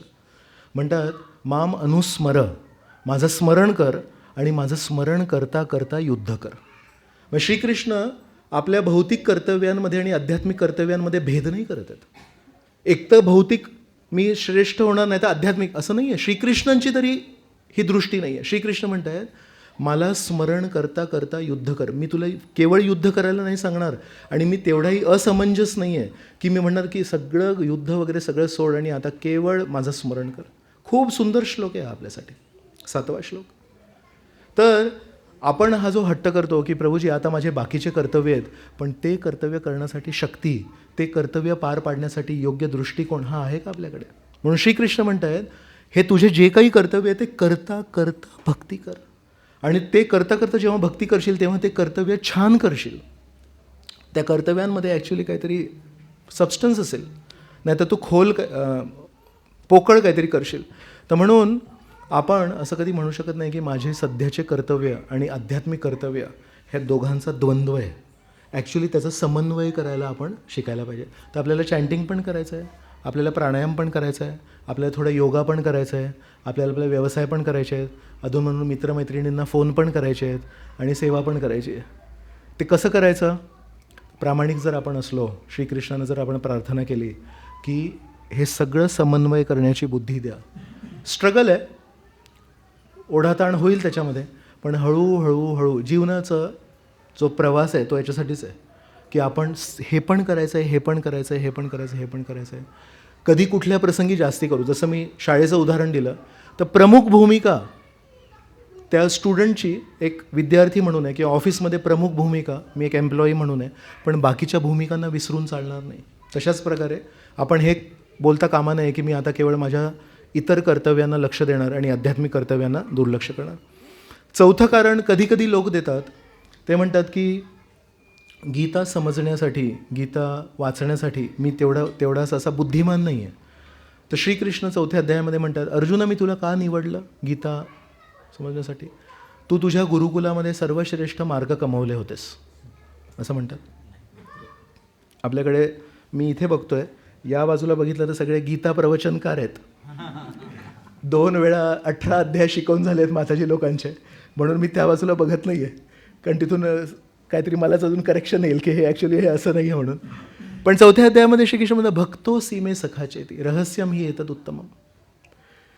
म्हणतात माम अनुस्मर, माझं स्मरण कर आणि माझं स्मरण करता करता युद्ध कर. मग श्रीकृष्ण आपल्या भौतिक कर्तव्यांमध्ये आणि आध्यात्मिक कर्तव्यांमध्ये भेद नाही करत आहेत. एक तर भौतिक मी श्रेष्ठ होणार नाही तर आध्यात्मिक असं नाही आहे. श्रीकृष्णांची तरी ही दृष्टी नाही आहे. श्रीकृष्ण म्हणत आहेत, मला स्मरण करता करता युद्ध कर. मी तुला केवळ युद्ध करायला नाही सांगणार, आणि मी तेवढाही असमंजस नाही आहे की मी म्हणणार की सगळं युद्ध वगैरे सगळं सोड आणि आता केवळ माझं स्मरण कर. खूप सुंदर श्लोक आहे आपल्यासाठी, 7वा श्लोक. तर आपण हा जो हट्ट करतो की प्रभूजी आता माझे बाकीचे कर्तव्य आहेत, पण ते कर्तव्य करण्यासाठी शक्ती, ते कर्तव्य पार पाडण्यासाठी योग्य दृष्टिकोन हा आहे का आपल्याकडे? म्हणून श्रीकृष्ण म्हणत आहेत, हे तुझे जे काही कर्तव्य आहे ते करता करता भक्ती कर. आणि ते करता करता जेव्हा भक्ती करशील तेव्हा ते कर्तव्य छान करशील. त्या कर्तव्यांमध्ये ॲक्च्युली काहीतरी सबस्टन्स असेल, नाही तर तू पोकळ काहीतरी करशील. तर म्हणून आपण असं कधी म्हणू शकत नाही की माझे सध्याचे कर्तव्य आणि आध्यात्मिक कर्तव्य ह्या दोघांचा द्वंद्व आहे. ॲक्च्युली त्याचा समन्वय करायला आपण शिकायला पाहिजे. तर आपल्याला चॅन्टिंग पण करायचं आहे, आपल्याला प्राणायाम पण करायचा आहे, आपल्याला थोडा योगा पण करायचा आहे, आपल्याला व्यवसाय पण करायचे आहेत, अधूनमधून मित्रमैत्रिणींना फोन पण करायचे आहेत आणि सेवा पण करायची आहे. ते कसं करायचं? प्रामाणिक जर आपण असलो, श्रीकृष्णानं जर आपण प्रार्थना केली की हे सगळं समन्वय करण्याची बुद्धी द्या. स्ट्रगल आहे, ओढाताण होईल त्याच्यामध्ये, पण हळूहळू जीवनाचा जो प्रवास आहे तो याच्यासाठीच आहे की आपण हे पण करायचं आहे, हे पण करायचं आहे, हे पण करायचं आहे, हे पण करायचं आहे. कधी कुठल्या प्रसंगी जास्ती करू. जसं मी शाळेचं उदाहरण दिलं तर प्रमुख भूमिका त्या स्टुडंटची एक विद्यार्थी म्हणून आहे किंवा ऑफिसमध्ये प्रमुख भूमिका मी एक एम्प्लॉई म्हणून आहे, पण बाकीच्या भूमिकांना विसरून चालणार नाही. तशाच प्रकारे आपण हे बोलता कामा नये की मी आता केवळ माझ्या इतर कर्तव्यांना लक्ष देणार आणि आध्यात्मिक कर्तव्यांना दुर्लक्ष करणार. चौथं कारण कधी कधी लोक देतात, ते म्हणतात की गीता समजण्यासाठी, गीता वाचण्यासाठी मी तेवढाच असा बुद्धिमान नाही आहे. तर श्रीकृष्ण 4थ्या अध्यायामध्ये म्हणतात, अर्जुना मी तुला का निवडलं गीता समजण्यासाठी? तू तुझ्या गुरुकुलामध्ये सर्वश्रेष्ठ मार्ग कमवले होतेस, असं म्हणतात. आपल्याकडे मी इथे बघतोय, या बाजूला बघितलं तर सगळे गीता प्रवचनकार आहेत. 2 वेळा 18 अध्याय शिकवून झाले आहेत माताजी लोकांचे, म्हणून मी त्या बाजूला बघत नाही आहे, कारण तिथून काहीतरी मलाच अजून करेक्शन येईल की हे ॲक्च्युली हे असं नाही आहे म्हणून. पण 4थ्या अध्यायामध्ये श्रीकृष्ण म्हणतात, भक्तो सीमे सखाचेती रहस्यम ही एतद उत्तमम.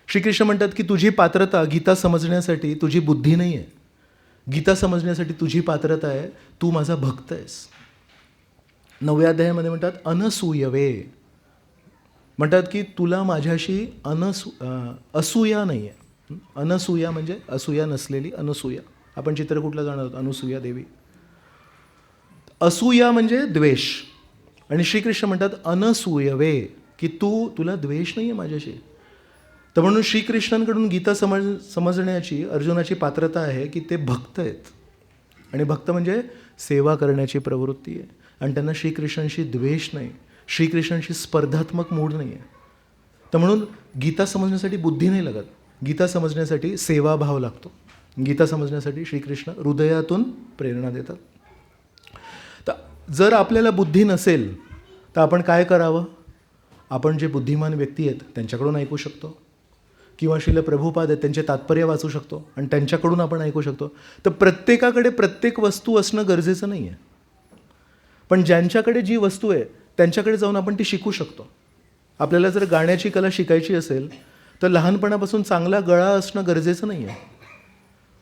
श्रीकृष्ण म्हणतात की तुझी पात्रता गीता समजण्यासाठी तुझी बुद्धी नाही आहे, गीता समजण्यासाठी तुझी पात्रता आहे, तू माझा भक्त आहेस. 9व्या अध्यायामध्ये म्हणतात अनसूयवे, म्हणतात की तुला माझ्याशी असूया नाही आहे. अनसूया म्हणजे असूया नसलेली अनसूया. आपण चित्रकूटला जाणार आहोत, अनुसूया देवी. असूया म्हणजे द्वेष, आणि श्रीकृष्ण म्हणतात अनसूयवे की तुला द्वेष नाही आहे माझ्याशी. तर म्हणून श्रीकृष्णांकडून गीता समजण्याची अर्जुनाची पात्रता आहे की ते भक्त आहेत, आणि भक्त म्हणजे सेवा करण्याची प्रवृत्ती आहे, आणि त्यांना श्रीकृष्णांशी द्वेष नाही, श्रीकृष्णांशी स्पर्धात्मक मूड नाही आहे. तर म्हणून गीता समजण्यासाठी बुद्धी नाही लागत, गीता समजण्यासाठी सेवाभाव लागतो. गीता समजण्यासाठी श्रीकृष्ण हृदयातून प्रेरणा देतात. तर जर आपल्याला बुद्धी नसेल तर आपण काय करावं? आपण जे बुद्धिमान व्यक्ती आहेत त्यांच्याकडून ऐकू शकतो, किंवा श्रील प्रभुपाद आहेत त्यांचे तात्पर्य वाचू शकतो आणि त्यांच्याकडून आपण ऐकू शकतो. तर प्रत्येकाकडे प्रत्येक वस्तू असणं गरजेचं नाही आहे, पण ज्यांच्याकडे जी वस्तू आहे त्यांच्याकडे जाऊन आपण ती शिकू शकतो. आपल्याला जर गाण्याची कला शिकायची असेल तर लहानपणापासून चांगला गळा असणं गरजेचं नाही आहे,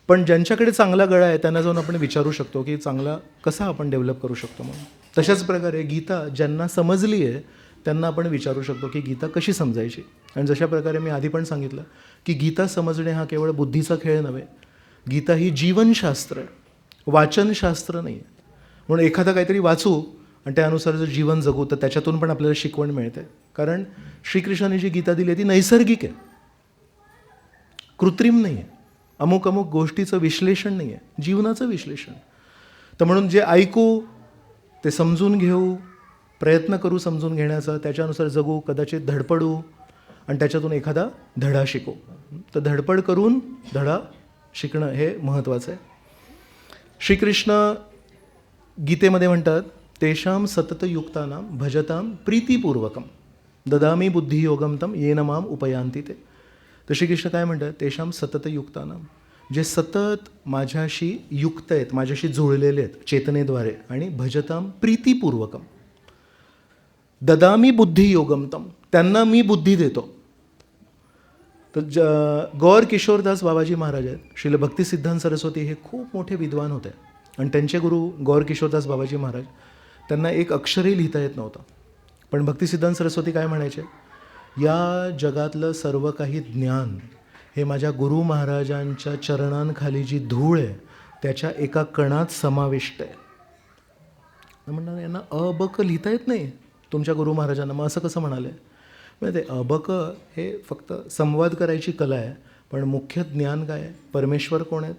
पण ज्यांच्याकडे चांगला गळा आहे त्यांना जाऊन आपण विचारू शकतो की चांगला कसा आपण डेव्हलप करू शकतो म्हणून. तशाच प्रकारे गीता ज्यांना समजली आहे त्यांना आपण विचारू शकतो की गीता कशी समजायची. आणि जशा प्रकारे मी आधी पण सांगितलं की गीता समजणे हा केवळ बुद्धीचा खेळ नव्हे, गीता ही जीवनशास्त्र आहे, वाचनशास्त्र नाही आहे. म्हणून एखादं काहीतरी वाचू आणि त्यानुसार जर जीवन जगू तर त्याच्यातून पण आपल्याला शिकवण मिळते. कारण श्रीकृष्णाने जी गीता दिली आहे ती नैसर्गिक आहे, कृत्रिम नाही आहे, अमुक गोष्टीचं विश्लेषण नाही आहे, जीवनाचं विश्लेषण. तर म्हणून जे ऐकू ते समजून घेऊ, प्रयत्न करू समजून घेण्याचा, त्याच्यानुसार जगू, कदाचित धडपडू आणि त्याच्यातून एखादा धडा शिकू. तर धडपड करून धडा शिकणं हे महत्त्वाचं आहे. श्रीकृष्ण गीतेमध्ये म्हणतात तेषां सततयुक्तानां भजतां प्रीतिपूर्वकं ददामी बुद्धियोगं तं येन माम उपयांती ते. तर श्रीकृष्ण काय म्हणतात? तेषां सततयुक्तानां, जे सतत माझ्याशी युक्त आहेत, माझ्याशी जुळलेले आहेत चेतनेद्वारे, आणि भजतां प्रीतिपूर्वकं ददामी बुद्धियोगं तं, त्यांना मी बुद्धी देतो. तर गौर किशोरदास बाबाजी महाराज आहेत, श्रील भक्तिसिद्धांत सरस्वती हे खूप मोठे विद्वान होते, आणि त्यांचे गुरु गौर किशोरदास बाबाजी महाराज, त्यांना एक अक्षरही लिहिता येत नव्हतं, पण भक्तिसिद्धांत सरस्वती काय म्हणायचे? या जगातलं सर्व काही ज्ञान हे माझ्या गुरु महाराजांच्या चरणांखाली जी धूळ आहे त्याच्या एका कणात समाविष्ट आहे. म्हणणार यांना अबक लिहिता येत नाही तुमच्या गुरु महाराजांना, मग असं कसं म्हणाले? म्हणजे ते अबक हे फक्त संवाद करायची कला आहे, पण मुख्य ज्ञान काय आहे? परमेश्वर कोण आहेत,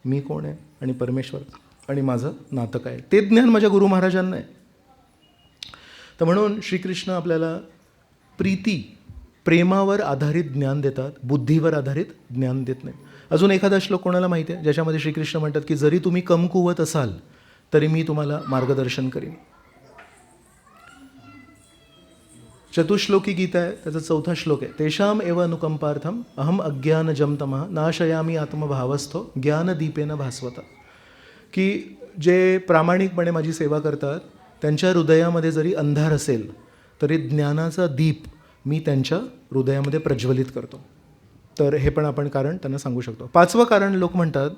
मी कोण आहे आणि परमेश्वर आणि माझं नातं काय, ते ज्ञान माझ्या गुरु महाराजांना आहे. तर म्हणून श्रीकृष्ण आपल्याला प्रेमावर आधारित ज्ञान देतात, बुद्धीवर आधारित ज्ञान देत नाही. अजून एखादा श्लोक कोणाला माहिती आहे ज्याच्यामध्ये श्रीकृष्ण म्हणतात की जरी तुम्ही कमकुवत असाल तरी मी तुम्हाला मार्गदर्शन करीन. चतुश्लोकी गीता आहे, त्याचा 4था श्लोक आहे. तेषाम एव अनुकंपार्थम अहम अज्ञानजम तमः नाशयामी आत्मभावस्थो ज्ञानदीपेन भास्वता. की जे प्रामाणिकपणे माझी सेवा करतात त्यांच्या हृदयामध्ये जरी अंधार असेल तरी ज्ञानाचा दीप मी त्यांच्या हृदयामध्ये प्रज्वलित करतो. तर हे पण आपण कारण त्यांना सांगू शकतो. 5वं कारण लोक म्हणतात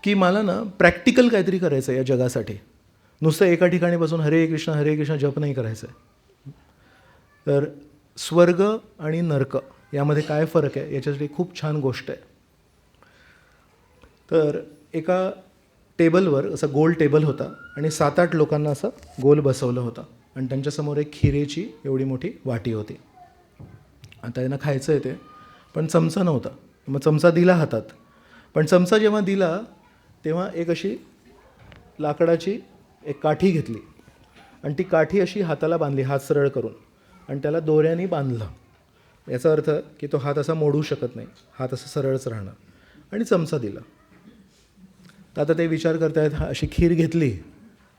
की मला ना प्रॅक्टिकल काहीतरी करायचं आहे या जगासाठी, नुसतं एका ठिकाणी बसून हरे कृष्ण जप नाही करायचं आहे. तर स्वर्ग आणि नर्क यामध्ये काय फरक आहे याच्यासाठी खूप छान गोष्ट आहे. तर एका टेबलवर असा गोल टेबल होता आणि 7-8 लोकांना असं गोल बसवलं होतं आणि त्यांच्यासमोर एक खिरेची एवढी मोठी वाटी होती. आता त्यांना खायचं आहे ते, पण चमचा नव्हता. मग चमचा दिला हातात, पण चमचा जेव्हा दिला तेव्हा एक अशी लाकडाची एक काठी घेतली आणि ती काठी अशी हाताला बांधली, हात सरळ करून, आणि त्याला दोऱ्याने बांधलं. याचा अर्थ की तो हात असा मोडू शकत नाही, हात असा सरळच राहणार, आणि चमचा दिला. तर आता ते विचार करतायत, अशी खीर घेतली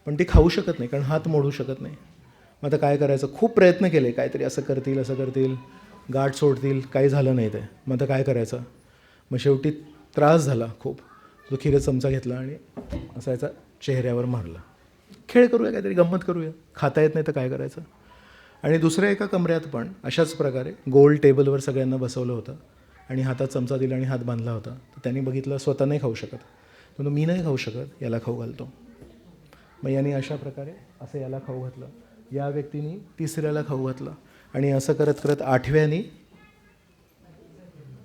पण ती खाऊ शकत नाही कारण हात मोडू शकत नाही. मग आता काय करायचं, खूप प्रयत्न केले, काहीतरी असं करतील, गाठ सोडतील, काही झालं नाही ते. मग आता काय करायचं, मग शेवटी त्रास झाला खूप. तो खिरेचा चमचा घेतला आणि असा याचा चेहऱ्यावर मारला. खेळ करूया, काहीतरी गंमत करूया, खाता येत नाही तर काय करायचं. आणि दुसऱ्या एका कमऱ्यात पण अशाच प्रकारे गोल टेबलवर सगळ्यांना बसवलं होतं आणि हातात चमचा दिला आणि हात बांधला होता. तर त्यांनी बघितलं स्वतः नाही खाऊ शकत, पण मी नाही खाऊ शकत, याला खाऊ घालतो. मग यांनी अशा प्रकारे असं याला खाऊ घातलं, या व्यक्तीने तिसऱ्याला खाऊ घातलं, आणि असं करत करत 8व्यानी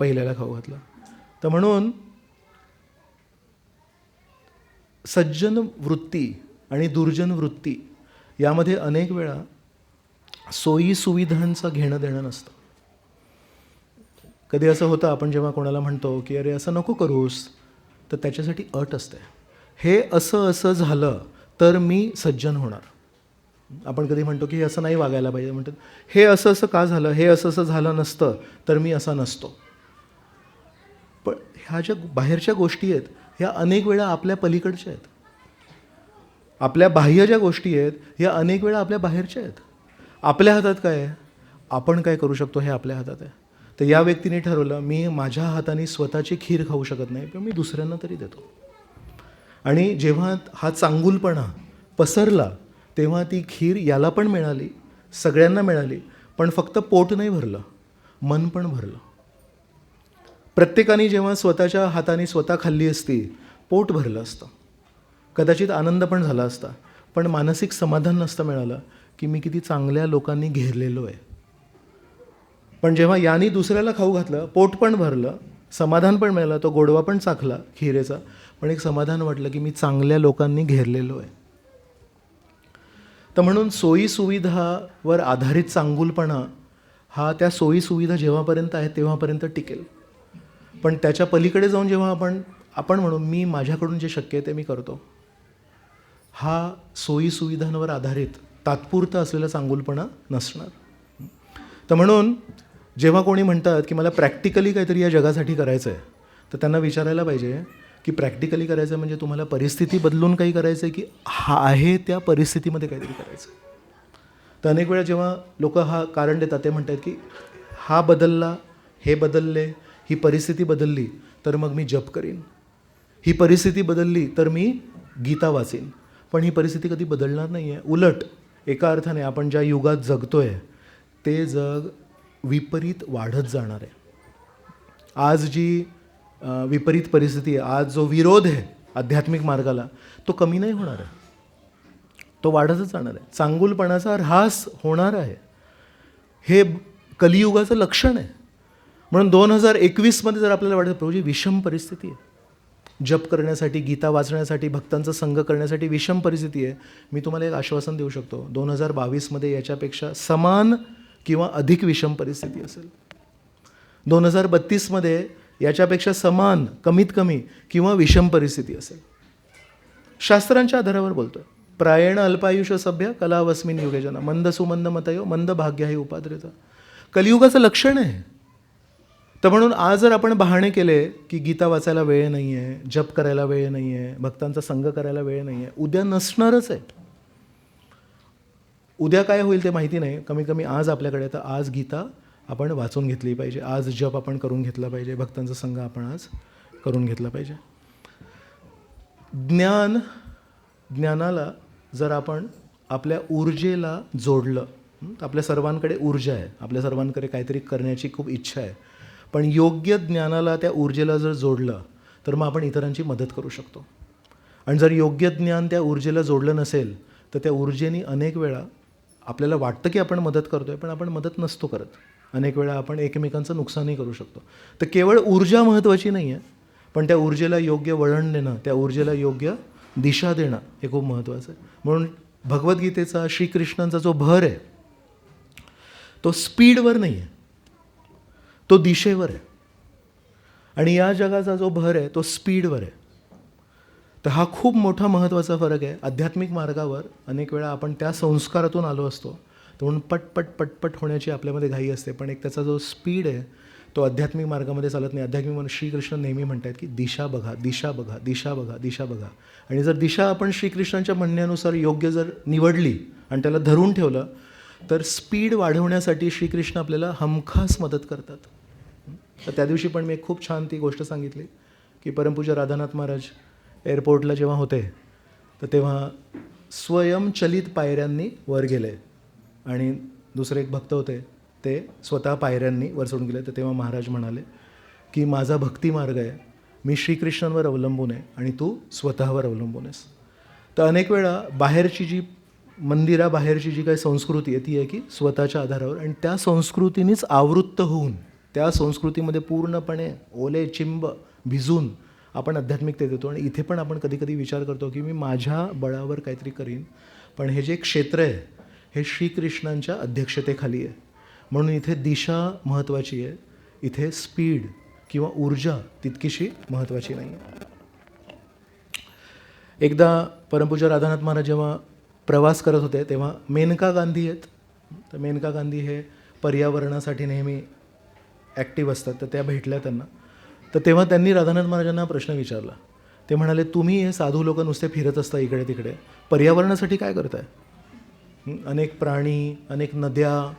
पहिल्याला खाऊ घातलं. तर म्हणून सज्जन वृत्ती आणि दुर्जन वृत्ती यामध्ये अनेक वेळा सोयी सुविधांचं घेणं देणं नसतं. कधी असं होतं, आपण जेव्हा कोणाला म्हणतो की अरे असं नको करूस, तर त्याच्यासाठी अट असते, हे असं झालं तर मी सज्जन होणार. आपण कधी म्हणतो की हे असं नाही वागायला पाहिजे, म्हणतात हे असं का झालं, हे असं झालं नसतं तर मी असा नसतो. पण ह्या ज्या बाहेरच्या गोष्टी आहेत ह्या अनेक वेळा आपल्या पलीकडच्या आहेत. आपल्या बाह्य ज्या गोष्टी आहेत ह्या अनेक वेळा आपल्या बाहेरच्या आहेत. आपल्या हातात काय आहे, आपण काय करू शकतो हे आपल्या हातात आहे. तर या व्यक्तीने ठरवलं, मी माझ्या हाताने स्वतःची खीर खाऊ शकत नाही, पण मी दुसऱ्यांना तरी देतो. आणि जेव्हा हा चांगुलपणा पसरला तेव्हा ती खीर याला पण मिळाली, सगळ्यांना मिळाली, पण फक्त पोट नाही भरलं, मन पण भरलं. प्रत्येकाने जेव्हा स्वतःच्या हाताने स्वतः खाल्ली असती, पोट भरलं असतं, कदाचित आनंद पण झाला असता, पण मानसिक समाधान नसतं मिळालं की मी किती चांगल्या लोकांनी घेरलेलो आहे. पण जेव्हा याने दुसऱ्याला खाऊ घातलं, पोट पण भरलं, समाधान पण मिळालं, तो गोडवा पण चाखला खिरेचा, पण एक समाधान वाटलं की मी चांगल्या लोकांनी घेरलेलो आहे. तर म्हणून सोयीसुविधावर आधारित चांगुलपणा हा त्या सोयीसुविधा जेव्हापर्यंत आहेत तेव्हापर्यंत टिकेल, पण त्याच्या पलीकडे जाऊन जेव्हा आपण म्हणू मी माझ्याकडून जे शक्य आहे ते मी करतो, हा सोयीसुविधांवर आधारित तात्पुरता असलेला चांगुलपणा नसणार. तर म्हणून जेव्हा कोणी म्हणतात की मला प्रॅक्टिकली काहीतरी या जगासाठी करायचं आहे, तर त्यांना विचारायला पाहिजे की प्रॅक्टिकली करायचं म्हणजे तुम्हाला परिस्थिती बदलून काही करायचं आहे की आहे त्या परिस्थितीमध्ये काहीतरी करायचं. तर अनेक वेळा जेव्हा लोक हा कारण देतात ते म्हणतात की हा बदलला, हे बदलले, ही परिस्थिती बदलली तर मग मी जप करीन, ही परिस्थिती बदलली तर मी गीता वाचीन. पण ही परिस्थिती कधी बदलणार नाही आहे. उलट एका अर्थाने आपण ज्या युगात जगतो आहे ते जग विपरीत वाढत जाणार आहे. आज जी विपरीत परिस्थिती आहे, आज जो विरोध आहे आध्यात्मिक मार्गाला, तो कमी नाही होणार आहे, तो वाढतच जाणार आहे. चांगुलपणाचा ऱ्हास होणार आहे, हे कलियुगाचं लक्षण आहे. म्हणून 2021मध्ये जर आपल्याला वाटतं प्रभूजी विषम परिस्थिती आहे, जप करण्यासाठी, गीता वाचण्यासाठी, भक्तांचा संग करण्यासाठी विषम परिस्थिती आहे, मी तुम्हाला एक आश्वासन देऊ शकतो, 2022मध्ये याच्यापेक्षा समान किंवा अधिक विषम परिस्थिती असेल. 2032मध्ये याच्यापेक्षा समान, कमीत कमी किंवा विषम परिस्थिती असेल. शास्त्रांच्या आधारावर बोलतोय. प्रायण अल्पायुष सभ्य कलावस्मिन युगेजना मंद सुमंद मतयो मंद भाग्य हे उपाद्रित. कलियुगाचं लक्षण आहे. तर म्हणून आज जर आपण बहाणे केले की गीता वाचायला वेळ नाही आहे, जप करायला वेळ नाही आहे, भक्तांचा संग करायला वेळ नाही आहे, उद्या नसणारच आहे. उद्या काय होईल ते माहिती नाही. कमीत कमी आज आपल्याकडे, तर आज गीता आपण वाचून घेतली पाहिजे, आज जप आपण करून घेतला पाहिजे, भक्तांचा संग आपण आज करून घेतला पाहिजे. ज्ञानाला जर आपण आपल्या ऊर्जेला जोडलं, आपल्या सर्वांकडे ऊर्जा आहे, आपल्या सर्वांकडे काहीतरी करण्याची खूप इच्छा आहे, पण योग्य ज्ञानाला त्या ऊर्जेला जर जोडलं तर मग आपण इतरांची मदत करू शकतो. आणि जर योग्य ज्ञान त्या ऊर्जेला जोडलं नसेल तर त्या ऊर्जेने अनेक वेळा आपल्याला वाटतं की आपण मदत करतो आहे, पण आपण मदत नसतो करत. अनेक वेळा आपण एकमेकांचं नुकसानही करू शकतो. तर केवळ ऊर्जा महत्त्वाची नाही आहे, पण त्या ऊर्जेला योग्य वळण देणं, त्या ऊर्जेला योग्य दिशा देणं हे खूप महत्त्वाचं आहे. म्हणून भगवद्गीतेचा, श्रीकृष्णांचा जो भर आहे तो स्पीडवर नाही आहे, तो दिशेवर आहे. आणि या जगाचा जो भर आहे तो स्पीडवर आहे. तर हा खूप मोठा महत्त्वाचा फरक आहे. आध्यात्मिक मार्गावर अनेक वेळा आपण त्या संस्कारातून आलो असतो, तर म्हणून पटपट पटपट होण्याची आपल्यामध्ये घाई असते, पण एक त्याचा जो स्पीड आहे तो आध्यात्मिक मार्गामध्ये चालत नाही. आध्यात्मिक श्रीकृष्ण नेहमी म्हणतात की दिशा बघा, दिशा बघा, दिशा बघा, दिशा बघा. आणि जर दिशा आपण श्रीकृष्णांच्या म्हणण्यानुसार योग्य जर निवडली आणि त्याला धरून ठेवलं तर स्पीड वाढवण्यासाठी श्रीकृष्ण आपल्याला हमखास मदत करतात. तर त्या दिवशी पण मी एक खूप छान ती गोष्ट सांगितली की परमपूज्य राधानाथ महाराज एअरपोर्टला जेव्हा होते तर तेव्हा स्वयंचलित पायऱ्यांनी वर गेले आणि दुसरे एक भक्त होते ते स्वतः पायऱ्यांनी वर चढून गेले. तर तेव्हा महाराज म्हणाले की माझा भक्ती मार्ग आहे, मी श्रीकृष्णांवर अवलंबून आहे आणि तू स्वतःवर अवलंबून आहेस. तर अनेक वेळा बाहेरची जी मंदिराबाहेरची जी काही संस्कृती आहे ती आहे की स्वतःच्या आधारावर, आणि त्या संस्कृतीनेच आवृत्त होऊन, त्या संस्कृतीमध्ये पूर्णपणे ओले चिंब भिजून आपण आध्यात्मिकतेत येतो. आणि इथे पण आपण कधी कधी विचार करतो की मी माझ्या बळावर काहीतरी करीन, पण हे जे क्षेत्र आहे हे श्रीकृष्णांच्या अध्यक्षतेखाली आहे. म्हणून इथे दिशा महत्त्वाची आहे, इथे स्पीड किंवा ऊर्जा तितकीशी महत्त्वाची नाही आहे. एकदा परमपूज्य राधानाथ महाराज जेव्हा प्रवास करत होते तेव्हा मेनका गांधी आहेत. तर मेनका गांधी हे पर्यावरणासाठी नेहमी ॲक्टिव्ह असतात. तर त्या भेटल्या त्यांना. तर तेव्हा त्यांनी राधानाथ महाराजांना प्रश्न विचारला. ते म्हणाले, तुम्ही हे साधू लोक नुसते फिरत असता इकडे तिकडे, पर्यावरणासाठी काय करताय? अनेक प्राणी, अनेक नद्या,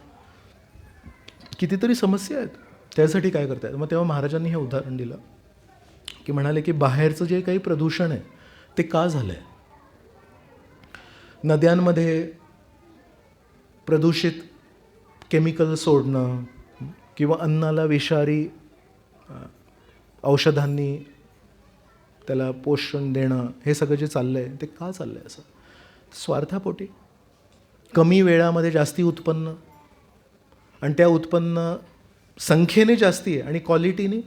कितीतरी समस्या आहेत, त्यासाठी काय करतायत? मग तेव्हा महाराजांनी हे उदाहरण दिलं की म्हणाले की बाहेरचं जे काही प्रदूषण आहे ते का झालं आहे? नद्यांमध्ये प्रदूषित केमिकल सोडणं किंवा अन्नाला विषारी औषधांनी त्याला पोषण देणं, हे सगळं जे चाललं आहे ते का चाललं आहे? असं स्वार्थापोटी, कमी वेळामध्ये जास्ती उत्पन्न, आणि त्या उत्पन्न संख्येने जास्ती आहे आणि क्वालिटीने,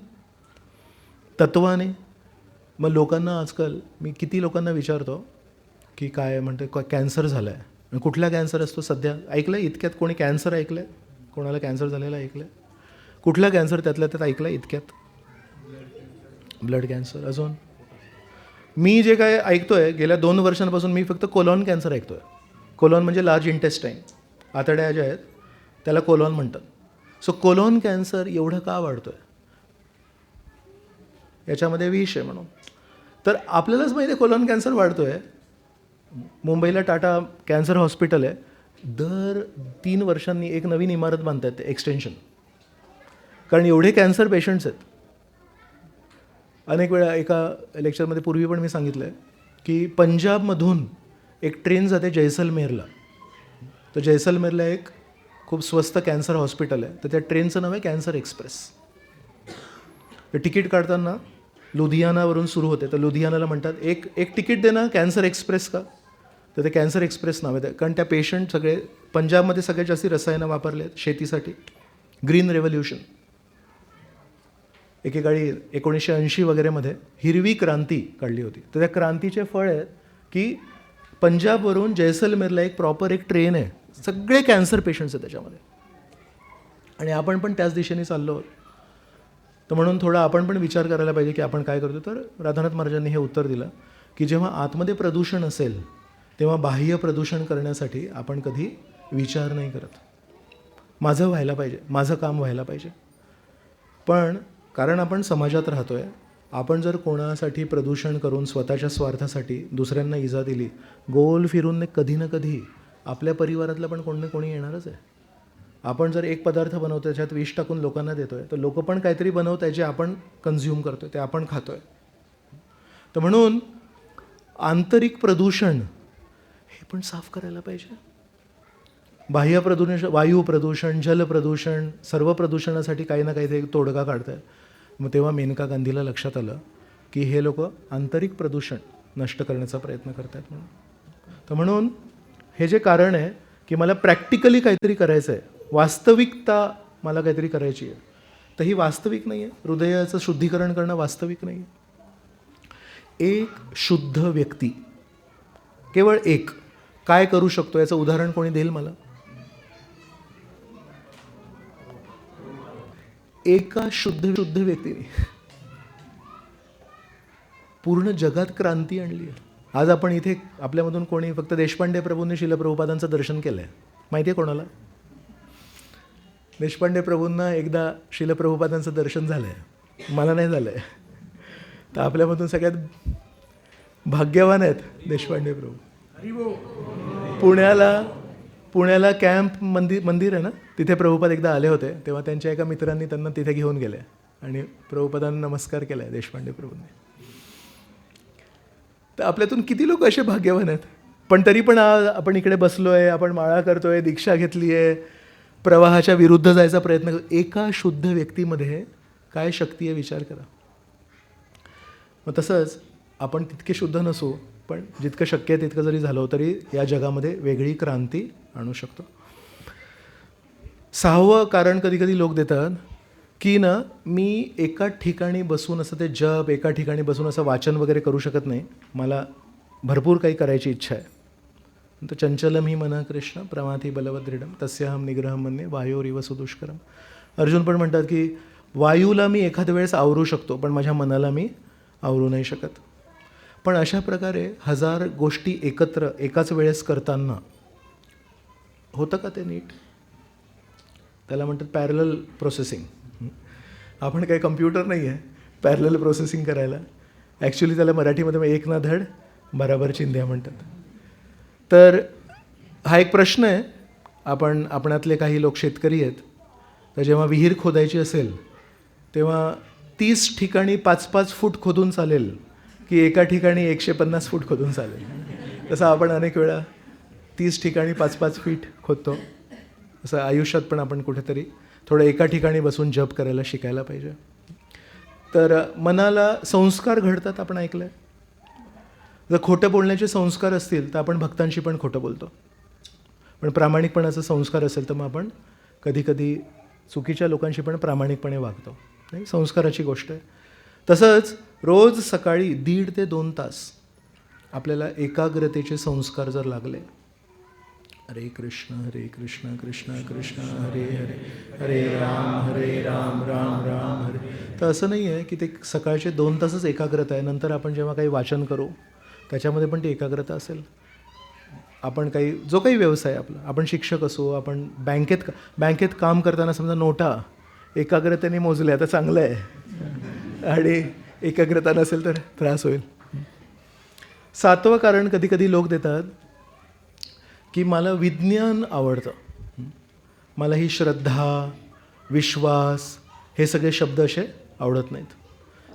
तत्वाने. मग लोकांना आजकाल मी किती लोकांना विचारतो की काय म्हणते कॅन्सर झाला आहे. कुठला कॅन्सर असतो सध्या ऐकलं आहे? इतक्यात कोणी कॅन्सर ऐकलं आहे? कोणाला कॅन्सर झालेला ऐकलं आहे? कुठला कॅन्सर त्यातल्या त्यात ऐकलं आहे इतक्यात? Blood cancer. अजून मी जे काय ऐकतो आहे गेल्या 2 वर्षांपासून मी फक्त कोलॉन कॅन्सर ऐकतो आहे. कोलॉन म्हणजे लार्ज इंटेस्टाईन, आतड्या ज्या आहेत त्याला कोलॉन म्हणतात. सो कोलॉन कॅन्सर एवढं का वाढतो आहे? याच्यामध्ये विष आहे म्हणून. तर आपल्यालाच माहिती आहे कोलॉन कॅन्सर वाढतो आहे. मुंबईला टाटा कॅन्सर हॉस्पिटल आहे, दर 3 वर्षांनी एक नवीन इमारत बांधतात ते एक्सटेन्शन, कारण एवढे कॅन्सर पेशंट्स आहेत. अनेक वेळा एका लेक्चरमध्ये पूर्वी पण मी सांगितलं आहे की पंजाबमधून एक ट्रेन जाते जैसलमेरला. तर जैसलमेरला एक खूप स्वस्त कॅन्सर हॉस्पिटल आहे. तर त्या ट्रेनचं नाव आहे कॅन्सर एक्सप्रेस. तर तिकीट काढताना लुधियानावरून सुरू होते. तर लुधियानाला म्हणतात एक तिकीट दे ना कॅन्सर एक्सप्रेस का? तर ते कॅन्सर एक्सप्रेस नाव आहे, कारण त्या पेशंट सगळे पंजाबमध्ये सगळ्यात जास्त रसायनं वापरले आहेत शेतीसाठी. ग्रीन रेव्होल्युशन, एकेकाळी 1980 वगैरेमध्ये हिरवी क्रांती काढली होती. तर त्या क्रांतीचे फळ आहेत की पंजाबवरून जैसलमेरला एक प्रॉपर एक ट्रेन आहे, सगळे कॅन्सर पेशंट्स आहेत त्याच्यामध्ये, आणि आपण पण त्याच दिशेने चाललो आहोत. तर म्हणून थोडा आपण पण विचार करायला पाहिजे की आपण काय करतो. तर राधानाथ महाराजांनी हे उत्तर दिलं की जेव्हा आतमध्ये प्रदूषण असेल तेव्हा बाह्य प्रदूषण करण्यासाठी आपण कधी विचार नाही करत. माझं व्हायला पाहिजे, माझं काम व्हायला पाहिजे. पण कारण आपण समाजात राहतो आहे, आपण जर कोणासाठी प्रदूषण करून स्वतःच्या स्वार्थासाठी दुसऱ्यांना इजा दिली, गोल फिरून कधी ना कधी आपल्या परिवारातलं पण कोणी ना कोणी येणारच आहे. आपण जर एक पदार्थ बनवतो त्याच्यात विष टाकून लोकांना देतो आहे, तर लोक पण काहीतरी बनवत आहे जे आपण कन्झ्युम करतो आहे, ते आपण खातो आहे. तर म्हणून आंतरिक प्रदूषण हे पण साफ करायला पाहिजे. बाह्य प्रदूषण, वायू प्रदूषण, जल प्रदूषण, सर्व प्रदूषणासाठी काही ना काही ते तोडगा काढत आहे. मग तेव्हा मेनका गांधीला लक्षात आलं की हे लोक आंतरिक प्रदूषण नष्ट करण्याचा प्रयत्न करत आहेत म्हणून. तर म्हणून हे जे कारण आहे की मला प्रॅक्टिकली काहीतरी करायचं आहे, वास्तविकता मला काहीतरी करायची आहे, तर ही वास्तविक नाही आहे. हृदयाचं शुद्धीकरण करणं वास्तविक नाही आहे. एक शुद्ध व्यक्ती, केवळ एक, काय करू शकतो याचं उदाहरण कोणी देईल मला? एका शुद्ध व्यक्तीने पूर्ण जगात क्रांती आणली आहे. आज आपण इथे आपल्यामधून कोणी फक्त देशपांडे प्रभूंनी शिल प्रभुपादांचं दर्शन केलं आहे, माहिती आहे कोणाला? देशपांडे प्रभूंना एकदा शिल प्रभुपादांचं दर्शन झालं आहे, मला नाही झालं आहे. तर आपल्यामधून सगळ्यात भाग्यवान आहेत देशपांडे प्रभू. पुण्याला कॅम्प मंदिर आहे ना, तिथे प्रभुपाद एकदा आले होते, तेव्हा त्यांच्या एका मित्रांनी त्यांना तिथे घेऊन गेले आणि प्रभुपादांना नमस्कार केला आहे देशपांडे प्रभूंनी. तर आपल्यातून किती लोक असे भाग्यवान आहेत. पण तरी पण आपण इकडे बसलो आहे, आपण माळा करतो आहे, दीक्षा घेतली आहे, प्रवाहाच्या विरुद्ध जायचा प्रयत्न करतो. एका शुद्ध व्यक्तीमध्ये काय शक्ती आहे विचार करा. मग तसंच आपण तितके शुद्ध नसू, पण जितकं शक्य आहे तितकं जरी झालं तरी या जगामध्ये वेगळी क्रांती आणू शकतो. 6वं कारण कधी कधी लोक देतात की ना, मी एका ठिकाणी बसून असं ते जप, एका ठिकाणी बसून असं वाचन वगैरे करू शकत नाही, मला भरपूर काही करायची इच्छा आहे. तर चंचलम ही मन कृष्ण प्रमाथी बलवदृढम तस्याहम निग्रहम मन्ये वायोरिव सुदुष्करम. अर्जुन पण म्हणतात की वायूला मी एखाद्या वेळेस आवरू शकतो, पण माझ्या मनाला मी आवरू नाही शकत. पण अशा प्रकारे 1000 गोष्टी एकत्र एकाच वेळेस करताना होतं का ते नीट? त्याला म्हणतात पॅरलल प्रोसेसिंग. आपण काही कम्प्युटर नाही आहे पॅरलल प्रोसेसिंग करायला. ॲक्च्युली त्याला मराठीमध्ये एक ना धड बराबर चिंध्या म्हणतात. तर हा एक प्रश्न आहे. आपणातले काही लोक शेतकरी आहेत, तर जेव्हा विहीर खोदायची असेल तेव्हा 30 ठिकाणी 5-5 फूट खोदून चालेल की एका ठिकाणी 150 फूट खोदून चालेल? तसं आपण अनेक वेळा 30 ठिकाणी 5-5 फीट खोदतो. असं आयुष्यात पण आपण कुठेतरी थोडं एका ठिकाणी बसून जप करायला शिकायला पाहिजे. तर मनाला संस्कार घडतात, आपण ऐकलं आहे. जर खोटं बोलण्याचे संस्कार असतील तर आपण भक्तांशी पण खोटं बोलतो, पण प्रामाणिकपणाचा संस्कार असेल तर मग आपण कधीकधी चुकीच्या लोकांशी पण प्रामाणिकपणे वागतो. नाही, संस्काराची गोष्ट आहे. तसंच रोज सकाळी 1.5 ते 2 तास आपल्याला एकाग्रतेचे संस्कार जर लागले, हरे कृष्ण कृष्ण कृष्ण हरे हरे, हरे राम राम राम हरे. तर असं नाही आहे की ते सकाळचे 2 तासच एकाग्रता आहे, नंतर आपण जेव्हा काही वाचन करू त्याच्यामध्ये पण ती एकाग्रता असेल. आपण काही जो काही व्यवसाय आपला, आपण शिक्षक असू, आपण बँकेत काम करताना समजा नोटा एकाग्रतेने मोजल्या तर चांगलं आहे, आणि एकाग्रता नसेल तर त्रास होईल. 7वं कारण कधी कधी लोक देतात की मला विज्ञान आवडतं, मला ही श्रद्धा, विश्वास हे सगळे शब्द असे आवडत नाहीत.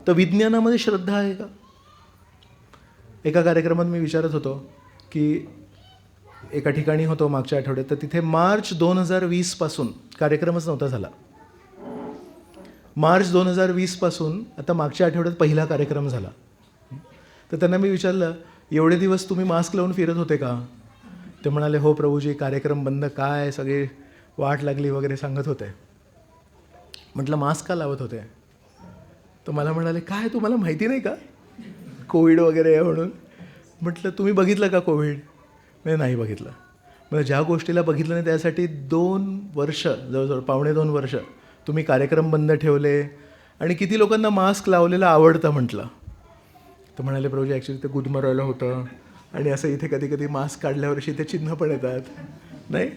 तर विज्ञानामध्ये श्रद्धा आहे का? एका कार्यक्रमात मी विचारत होतो की एका ठिकाणी होतो मागच्या आठवड्यात, तर तिथे मार्च 2020 पासून कार्यक्रमच नव्हता झाला. मार्च 2020 पासून आता मागच्या आठवड्यात पहिला कार्यक्रम झाला. तर त्यांना मी विचारलं, एवढे दिवस तुम्ही मास्क लावून फिरत होते का? ते म्हणाले, हो प्रभूजी, कार्यक्रम बंद काय, सगळे वाट लागली वगैरे सांगत होते. म्हटलं मास्क का लावत होते? तर मला म्हणाले, काय तुम्हाला माहिती नाही का कोविड वगैरे आहे म्हणून? म्हटलं तुम्ही बघितलं का कोविड? नाही बघितलं. म्हणजे ज्या गोष्टीला बघितलं नाही त्यासाठी 2 वर्ष, जवळजवळ 1.5-2 वर्ष तुम्ही कार्यक्रम बंद ठेवले आणि किती लोकांना मास्क लावलेलं आवडतं म्हटलं. तर म्हणाले प्रभूजी ॲक्च्युली ते गुदमरायला होतं आणि असं इथे कधी कधी मास्क काढल्यावर इथे चिन्ह पण येतात नाही.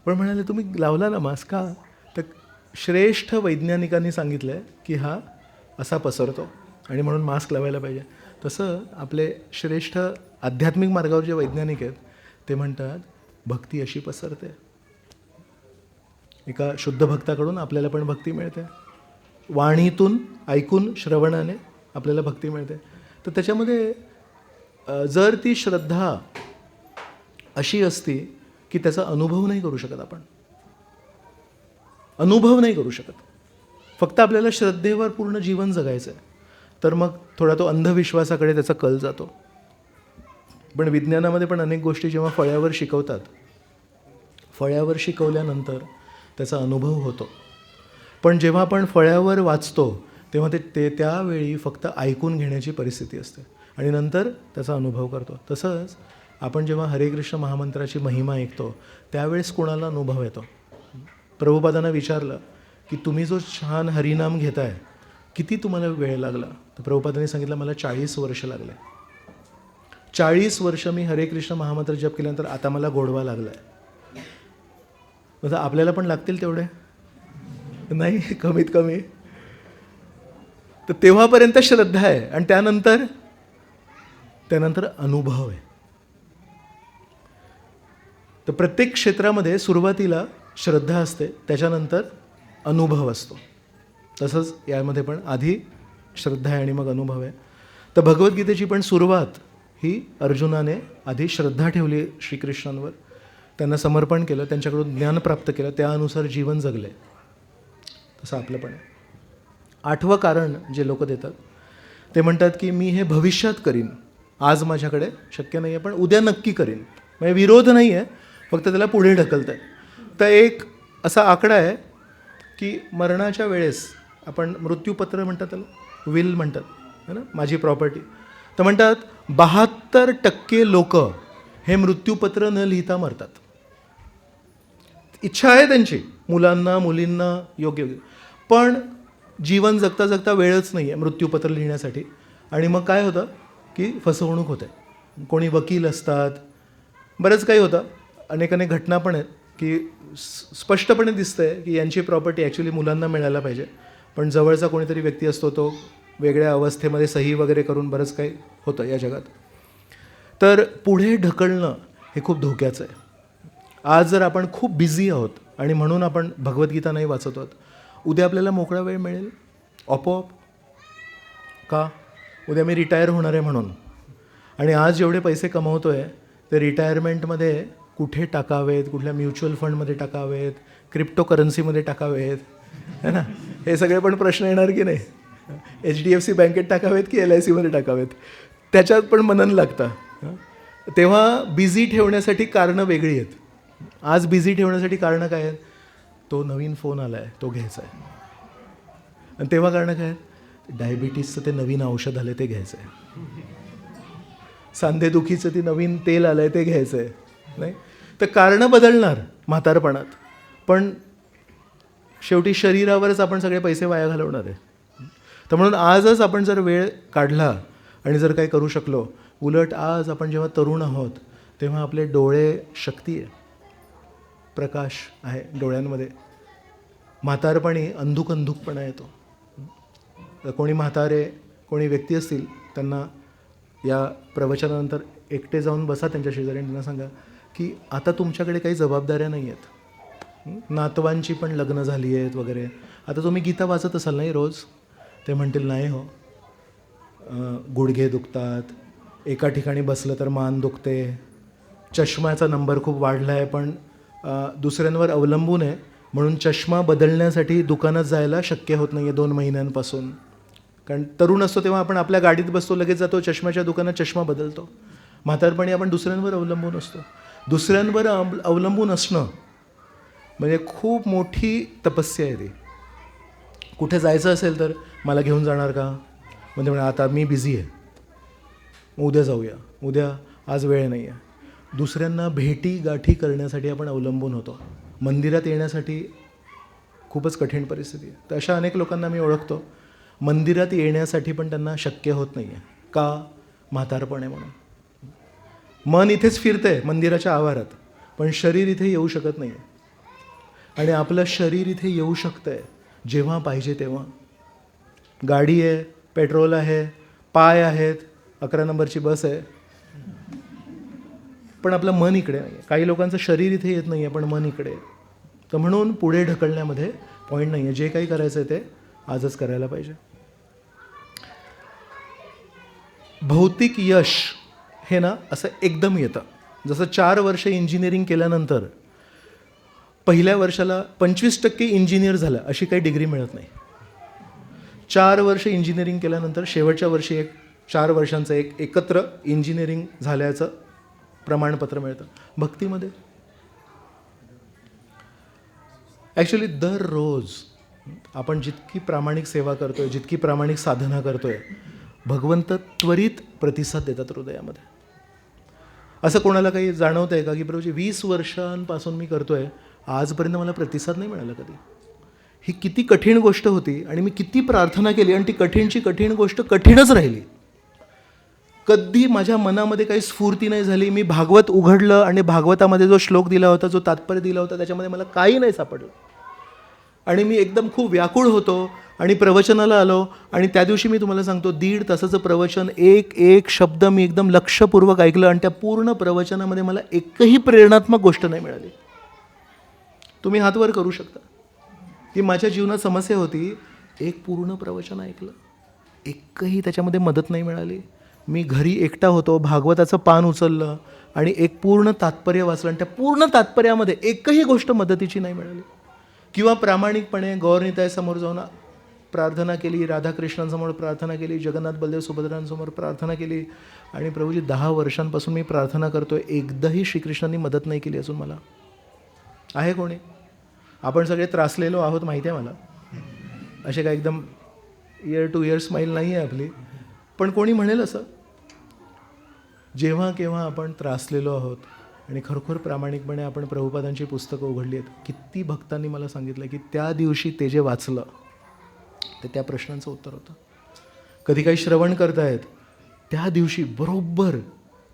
पण म्हणाले तुम्ही लावला ना मास्क का, तर श्रेष्ठ वैज्ञानिकांनी सांगितलं आहे की हा असा पसरतो आणि म्हणून मास्क लावायला पाहिजे. तसं आपले श्रेष्ठ आध्यात्मिक मार्गावर जे वैज्ञानिक आहेत ते म्हणतात भक्ती अशी पसरते. एका शुद्ध भक्ताकडून आपल्याला पण भक्ती मिळते, वाणीतून ऐकून श्रवणाने आपल्याला भक्ती मिळते. तर त्याच्यामध्ये जर ती श्रद्धा अशी असती की त्याचा अनुभव नाही करू शकत, आपण अनुभव नाही करू शकत, फक्त आपल्याला श्रद्धेवर पूर्ण जीवन जगायचं आहे, तर मग थोडा तो अंधविश्वासाकडे त्याचा कल जातो. पण विज्ञानामध्ये पण अनेक गोष्टी जेव्हा फळ्यावर शिकवतात, फळ्यावर शिकवल्यानंतर त्याचा अनुभव होतो. पण जेव्हा आपण फळ्यावर वाचतो तेव्हा ते त्यावेळी फक्त ऐकून घेण्याची परिस्थिती असते आणि नंतर त्याचा अनुभव करतो. तसंच आपण जेव्हा हरे कृष्ण महामंत्राची महिमा ऐकतो त्यावेळेस कोणाला अनुभव येतो. प्रभुपादांना विचारलं की तुम्ही जो छान हरिनाम घेताय किती तुम्हाला वेळ लागला, तर प्रभुपादांनी सांगितलं मला 40 वर्ष लागले. 40 वर्ष मी हरे कृष्ण महामंत्र जप केल्यानंतर आता मला गोडवा लागला आहे. म्हणजे आपल्याला पण लागतील तेवढे नाही, कमीत कमी. तर तेव्हापर्यंत श्रद्धा आहे आणि त्यानंतर अनुभव आहे. तर प्रत्येक क्षेत्रामध्ये सुरुवातीला श्रद्धा असते, त्याच्यानंतर अनुभव असतो. तसंच यामध्ये पण आधी श्रद्धा आहे आणि मग अनुभव आहे. तर भगवद्गीतेची पण सुरुवात ही अर्जुनाने आधी श्रद्धा ठेवली श्रीकृष्णांवर, त्यांना समर्पण केलं, त्यांच्याकडून ज्ञान प्राप्त केलं, त्यानुसार जीवन जगले. तसं आपलं पण आहे. 8वं कारण जे लोक देतात ते म्हणतात की मी हे भविष्यात करीन, आज माझ्याकडे शक्य नाही आहे पण उद्या नक्की करीन. म्हणजे विरोध नाही आहे, फक्त त्याला पुढे ढकलत आहे. तर एक असा आकडा आहे की मरणाच्या वेळेस आपण मृत्यूपत्र म्हणतात, त्याला विल म्हणतात है ना, माझी प्रॉपर्टी. तर म्हणतात 72% लोक हे मृत्यूपत्र न लिहिता मरतात. इच्छा आहे त्यांची, मुलांना मुलींना योग्य, पण जीवन जगता जगता वेळच नाही आहे मृत्यूपत्र लिहिण्यासाठी. आणि मग काय होतं की फसवणूक होते. कोणी वकील असतात, बरंच काही होतं. अनेक घटना पण आहेत की स्पष्टपणे दिसतं आहे की यांची प्रॉपर्टी ॲक्च्युली मुलांना मिळायला पाहिजे, पण जवळचा कोणीतरी व्यक्ती असतो तो वेगळ्या अवस्थेमध्ये सही वगैरे करून बरंच काही होतं या जगात. तर पुढे ढकलणं हे खूप धोक्याचं आहे. आज जर आपण खूप बिझी आहोत आणि म्हणून आपण भगवद्गीता नाही वाचत आहोत, उद्या आपल्याला मोकळा वेळ मिळेल आपोआप का? उद्या मी रिटायर होणार आहे म्हणून. आणि आज जेवढे पैसे कमवतो आहे ते रिटायरमेंटमध्ये कुठे टाकावेत, कुठल्या म्युच्युअल फंडमध्ये टाकावेत, क्रिप्टो करन्सीमध्ये टाकावेत है ना, हे सगळे पण प्रश्न येणार की नाही. HDFC बँकेत टाकावेत की LICमध्ये टाकावेत, त्याच्यात पण मनन लागतं. तेव्हा बिझी ठेवण्यासाठी कारणं वेगळी आहेत. आज बिझी ठेवण्यासाठी कारणं काय आहेत? तो नवीन फोन आला आहे तो घ्यायचा आहे. आणि तेव्हा कारणं काय आहेत? डायबिटीसचं ते नवीन औषध आलं आहे ते घ्यायचं आहे, सांधेदुखीचं ते नवीन तेल आलं आहे ते घ्यायचं आहे. नाही तर कारणं बदलणार म्हातारपणात, पण शेवटी शरीरावरच आपण सगळे पैसे वाया घालवणार आहे. तर म्हणून आजच आपण जर वेळ काढला आणि जर काही करू शकलो, उलट आज आपण जेव्हा तरुण आहोत तेव्हा आपले डोळे शक्ती आहे, प्रकाश आहे डोळ्यांमध्ये. म्हातारपणी अंधुकपणा येतो. कोणी म्हातारे कोणी व्यक्ती असतील त्यांना या प्रवचनानंतर एकटे जाऊन बसा त्यांच्या शेजारी आणि त्यांना सांगा की आता तुमच्याकडे काही जबाबदाऱ्या नाही आहेत, नातवांची पण लग्न झाली आहेत वगैरे, आता तुम्ही गीता वाचत असाल नाही रोज? ते म्हणतील नाही हो, गुडघे दुखतात, एका ठिकाणी बसलं तर मान दुखते, चष्म्याचा नंबर खूप वाढला आहे, पण दुसऱ्यांवर अवलंबून आहे म्हणून चष्मा बदलण्यासाठी दुकानात जायला शक्य होत नाही आहे 2 महिन्यांपासून. कारण तरुण असतो तेव्हा आपण आपल्या गाडीत बसतो, लगेच जातो चष्म्याच्या दुकानात, चष्मा बदलतो. म्हातारपणी आपण दुसऱ्यांवर अवलंबून असतो. दुसऱ्यांवर अवलंबून असणं म्हणजे खूप मोठी तपस्या आहे ती. कुठे जायचं असेल तर मला घेऊन जाणार का? म्हणजे आता मी बिझी आहे, उद्या जाऊया, उद्या आज वेळ नाही आहे. दुसऱ्यांना भेटी गाठी करण्यासाठी आपण अवलंबून होतो. मंदिरात येण्यासाठी खूपच कठीण परिस्थिती आहे. तर अशा अनेक लोकांना मी ओळखतो. मंदिरात येण्यासाठी पण त्यांना शक्य होत नाही आहे. का? म्हातारपण आहे म्हणून. मन इथेच फिरतंय मंदिराच्या आवारात, पण शरीर इथे येऊ शकत नाही आहे. आणि आपलं शरीर इथे येऊ शकतं आहे जेव्हा पाहिजे तेव्हा. गाडी आहे, पेट्रोल आहे, पाय आहेत, 11 नंबरची बस आहे, पण आपलं मन इकडे नाही आहे. काही लोकांचं शरीर इथे येत नाही आहे, पण मन इकडे आहे. तर म्हणून पुढे ढकलण्यामध्ये पॉईंट नाही आहे. जे काही करायचं आहे ते आजच करायला पाहिजे. भौतिक यश हे ना असं एकदम येतं. जसं 4 वर्ष इंजिनिअरिंग केल्यानंतर पहिल्या वर्षाला 25% इंजिनियर झालं अशी काही डिग्री मिळत नाही. 4 वर्ष इंजिनिअरिंग केल्यानंतर शेवटच्या वर्षी 4 वर्षांचं एकत्र इंजिनिअरिंग झाल्याचं प्रमाणपत्र मिळतं. भक्तीमध्ये ॲक्च्युली दररोज आपण जितकी प्रामाणिक सेवा करतोय, जितकी प्रामाणिक साधना करतोय, भगवंत त्वरित प्रतिसाद देतात हृदयामध्ये. असं कोणाला काही जाणवतं आहे का की प्रभूजी 20 वर्षांपासून मी करतोय, आजपर्यंत मला प्रतिसाद नाही मिळाला कधी. ही किती कठीण गोष्ट होती आणि मी किती प्रार्थना केली आणि ती कठीणची कठीण गोष्ट कठीणच राहिली. कधी माझ्या मनामध्ये काही स्फूर्ती नाही झाली. मी भागवत उघडलं आणि भागवतामध्ये जो श्लोक दिला होता, जो तात्पर्य दिला होता, त्याच्यामध्ये मला काही नाही सापडलं. आणि मी एकदम खूप व्याकुळ होतो आणि प्रवचनाला आलो आणि त्या दिवशी मी तुम्हाला सांगतो 1.5 तासाचं प्रवचन, एक शब्द मी एकदम लक्षपूर्वक ऐकलं आणि त्या पूर्ण प्रवचनामध्ये मला एकही प्रेरणात्मक गोष्ट नाही मिळाली. तुम्ही हात वर करू शकता की माझ्या जीवनात समस्या होती. एक पूर्ण प्रवचन ऐकलं, एकही त्याच्यामध्ये मदत नाही मिळाली. मी घरी एकटा होतो, भागवताचं पान उचललं आणि एक पूर्ण तात्पर्य वाचलं आणि त्या पूर्ण तात्पर्यामध्ये एकही गोष्ट मदतीची नाही मिळाली. किंवा प्रामाणिकपणे गौरनिताईसमोर जाऊन प्रार्थना केली, राधाकृष्णांसमोर प्रार्थना केली, जगन्नाथ बलदेव सुभद्रांसमोर प्रार्थना केली आणि प्रभूजी 10 वर्षांपासून मी प्रार्थना करतोय, एकदाही श्रीकृष्णांनी मदत नाही केली अजून मला. आहे कोणी? आपण सगळे त्रासलेलो आहोत माहिती आहे मला. असे काय एकदम इयर टू इयर स्माईल नाही आहे आपली, पण कोणी म्हणेल असं? जेव्हा केव्हा आपण त्रासलेलो आहोत आणि खरोखर प्रामाणिकपणे आपण प्रभुपादांची पुस्तकं उघडली आहेत, किती भक्तांनी मला सांगितलं की त्या दिवशी ते जे वाचलं ते त्या प्रश्नांचं उत्तर होतं. कधी काही श्रवण करतायत, त्या दिवशी बरोबर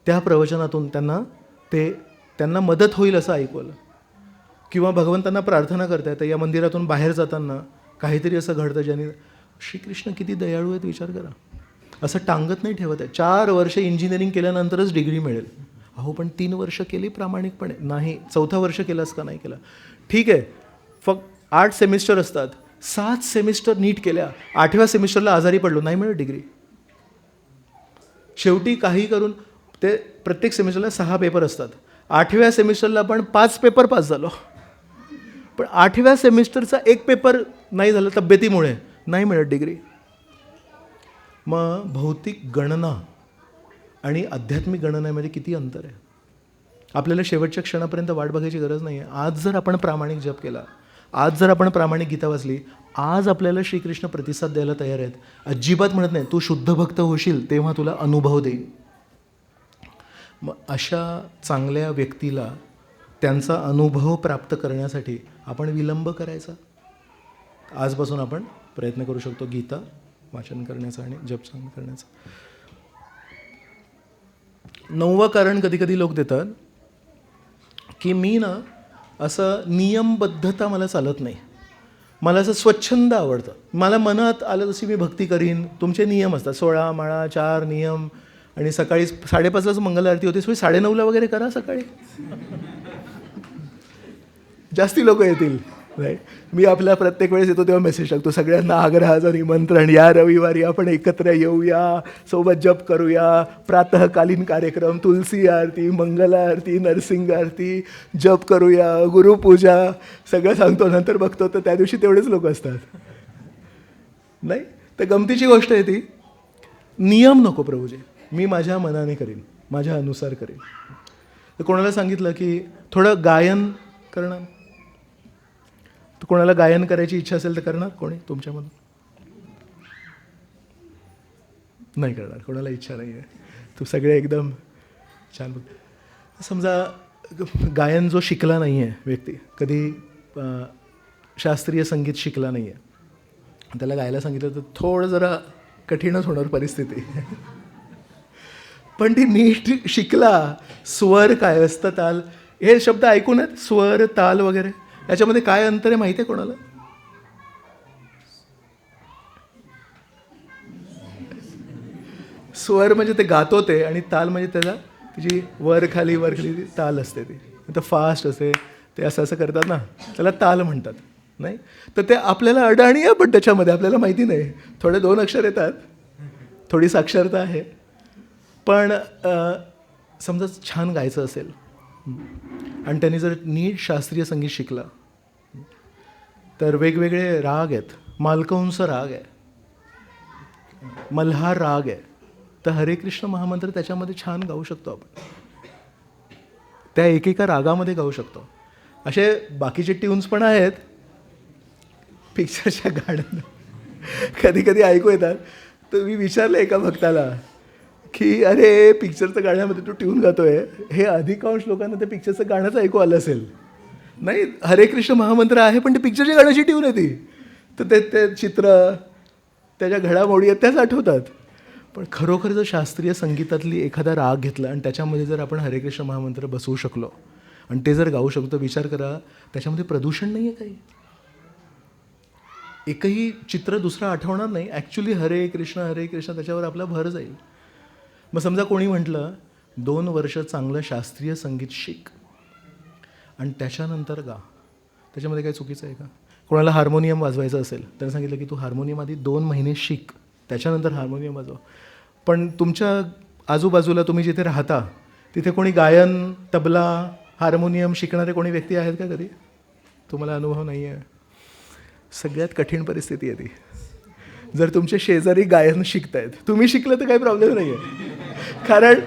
त्या प्रवचनातून त्यांना मदत होईल असं ऐकवलं. किंवा भगवंतांना प्रार्थना करतायत, तर या मंदिरातून बाहेर जाताना काहीतरी असं घडतं ज्याने श्रीकृष्ण किती दयाळू आहेत विचार करा. असं टांगत नाही ठेवत आहे. 4 वर्ष इंजिनिअरिंग केल्यानंतरच डिग्री मिळेल. अहो पण 3 वर्ष केली प्रामाणिकपणे नाही, 4थं वर्ष केलंस का नाही केलं? ठीक आहे, फक्त 8 सेमिस्टर असतात, 7 सेमिस्टर नीट केल्या, 8व्या सेमिस्टरला आजारी पडलो, नाही मिळत डिग्री. शेवटी काही करून ते प्रत्येक सेमिस्टरला 6 पेपर असतात. 8व्या सेमिस्टरला पण 5 पेपर पास झालो, पण 8व्या सेमिस्टरचा 1 पेपर नाही झाला तब्येतीमुळे, नाही मिळत डिग्री. मग भौतिक गणना आणि आध्यात्मिक गणनेमध्ये किती अंतर आहे. आपल्याला शेवटच्या क्षणापर्यंत वाट बघायची गरज नाही आहे. आज जर आपण प्रामाणिक जप केला, आज जर आपण प्रामाणिक गीता वाचली, आज आपल्याला श्रीकृष्ण प्रतिसाद द्यायला तयार आहेत. अजिबात म्हणत नाही तू शुद्ध भक्त होशील तेव्हा तुला अनुभव देईल. मग अशा चांगल्या व्यक्तीला त्यांचा अनुभव प्राप्त करण्यासाठी आपण विलंब करायचा. आजपासून आपण प्रयत्न करू शकतो गीता वाचन करण्याचा आणि जप करण्याचा. 9वं कारण कधी कधी लोक देतात की मी ना असं नियमबद्धता मला चालत नाही, मला असं स्वच्छंद आवडतं, मला मनात आलं तशी मी भक्ती करीन. तुमचे नियम असतात, 16 माळा, 4 नियम, आणि सकाळी 5:30लाच मंगल आरती होते, 9:30ला वगैरे करा सकाळी. जास्ती लोक येतील. राईट. मी आपल्या प्रत्येक वेळेस येतो तेव्हा मेसेज टाकतो सगळ्यांना आग्रहाचं निमंत्रण, या रविवारी आपण एकत्र येऊया, सोबत जप करूया, प्रातःकालीन कार्यक्रम, तुलसी आरती, मंगल आरती, नरसिंग आरती, जप करूया, गुरुपूजा, सगळं सांगतो. नंतर बघतो तर त्या दिवशी तेवढेच लोक असतात. नाही तर गमतीची गोष्ट आहे ती, नियम नको प्रभूजी, मी माझ्या मनाने करीन, माझ्या अनुसार करीन. तर कोणाला सांगितलं की थोडं गायन करणार, तर कोणाला गायन करायची इच्छा असेल तर करणार कोणी तुमच्यामधून? नाही करणार, कोणाला इच्छा नाही आहे. तू सगळे एकदम छान. समजा गायन जो शिकला नाही आहे व्यक्ती, कधी शास्त्रीय संगीत शिकला नाही आहे, त्याला गायला सांगितलं तर थोडं जरा कठीणच होणार परिस्थिती. पण ती नीट शिकला. स्वर काय असतं, ताल, हे शब्द ऐकून आहेत, स्वर, ताल वगैरे, याच्यामध्ये काय अंतर आहे माहिती आहे कोणाला? स्वर म्हणजे ते गातो ते, आणि ताल म्हणजे त्याला जी वर खाली ती ताल असते, ती तर फास्ट असते, ते असं असं करतात ना, त्याला ताल म्हणतात. नाही तर ते आपल्याला अडाणी आहे, पण त्याच्यामध्ये आपल्याला माहिती नाही. थोडे 2 अक्षर येतात, थोडी साक्षरता आहे. पण समजा छान गायचं असेल आणि त्यांनी जर नीट शास्त्रीय संगीत शिकला तर वेगवेगळे राग आहेत. मालकंस राग आहे, मल्हार राग आहे, तर हरे कृष्ण महामंत्र त्याच्यामध्ये छान गाऊ शकतो आपण, त्या एकेका रागामध्ये गाऊ शकतो. असे बाकीचे ट्यून्स पण आहेत पिक्चरच्या गाण्यांना, कधी कधी ऐकू येतात. तर मी विचारलं एका भक्ताला की अरे पिक्चरचं गाण्यामध्ये तू ट्यून गातोय, हे अधिकांश लोकांना ते पिक्चरचं गाणंच ऐकू आलं असेल. नाही, हरे कृष्ण महामंत्र आहे पण ते पिक्चरच्या गाण्याची ट्यून आहे ती, तर ते चित्र, त्याच्या घडामोडी आहेत त्याच आठवतात. पण खरोखर जर शास्त्रीय संगीतातली एखादा राग घेतला आणि त्याच्यामध्ये जर आपण हरे कृष्ण महामंत्र बसवू शकलो आणि ते जर गाऊ शकतो, विचार करा त्याच्यामध्ये प्रदूषण नाही आहे काही, एकही चित्र दुसरं आठवणार नाही. ॲक्च्युली हरे कृष्ण त्याच्यावर आपला भर जाईल. मग समजा कोणी म्हटलं 2 वर्ष चांगलं शास्त्रीय संगीत शिक आणि त्याच्यानंतर गा, त्याच्यामध्ये काही चुकीचं आहे का? कोणाला हार्मोनियम वाजवायचं असेल त्यानं सांगितलं की तू हार्मोनियम आधी 2 महिने शिक, त्याच्यानंतर हार्मोनियम वाजव. पण तुमच्या आजूबाजूला तुम्ही जिथे राहता तिथे कोणी गायन, तबला, हार्मोनियम शिकणारे कोणी व्यक्ती आहेत का कधी? तुम्हाला अनुभव नाही आहे. सगळ्यात कठीण परिस्थिती आहे ती. जर तुमचे शेजारी गायन शिकतायत, तुम्ही शिकलं तर काही प्रॉब्लेम नाही आहे, कारण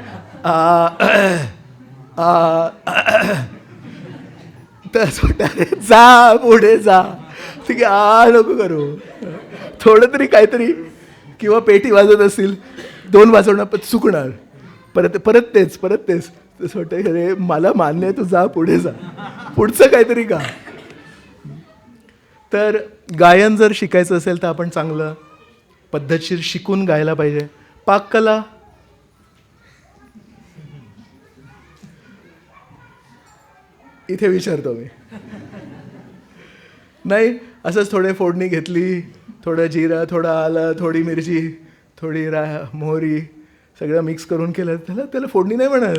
तर जा पुढे जा, ठीक आहे, नको करू, थोडं तरी काहीतरी, किंवा पेटी वाजवत असतील 2 वाजवणार पण चुकणार, परत तेच तसं वाटतं अरे मला मान्य आहे, तू जा पुढे जा, पुढचं काहीतरी गा. तर गायन जर शिकायचं असेल तर आपण चांगलं पद्धतशीर शिकून गायला पाहिजे. पाककला, इथे विचारतो मी, नाही असंच थोडे फोडणी घेतली, थोडं जिरं, थोडं आलं, थोडी मिरची, थोडी मोहरी, सगळं मिक्स करून केलं, त्याला फोडणी नाही म्हणत,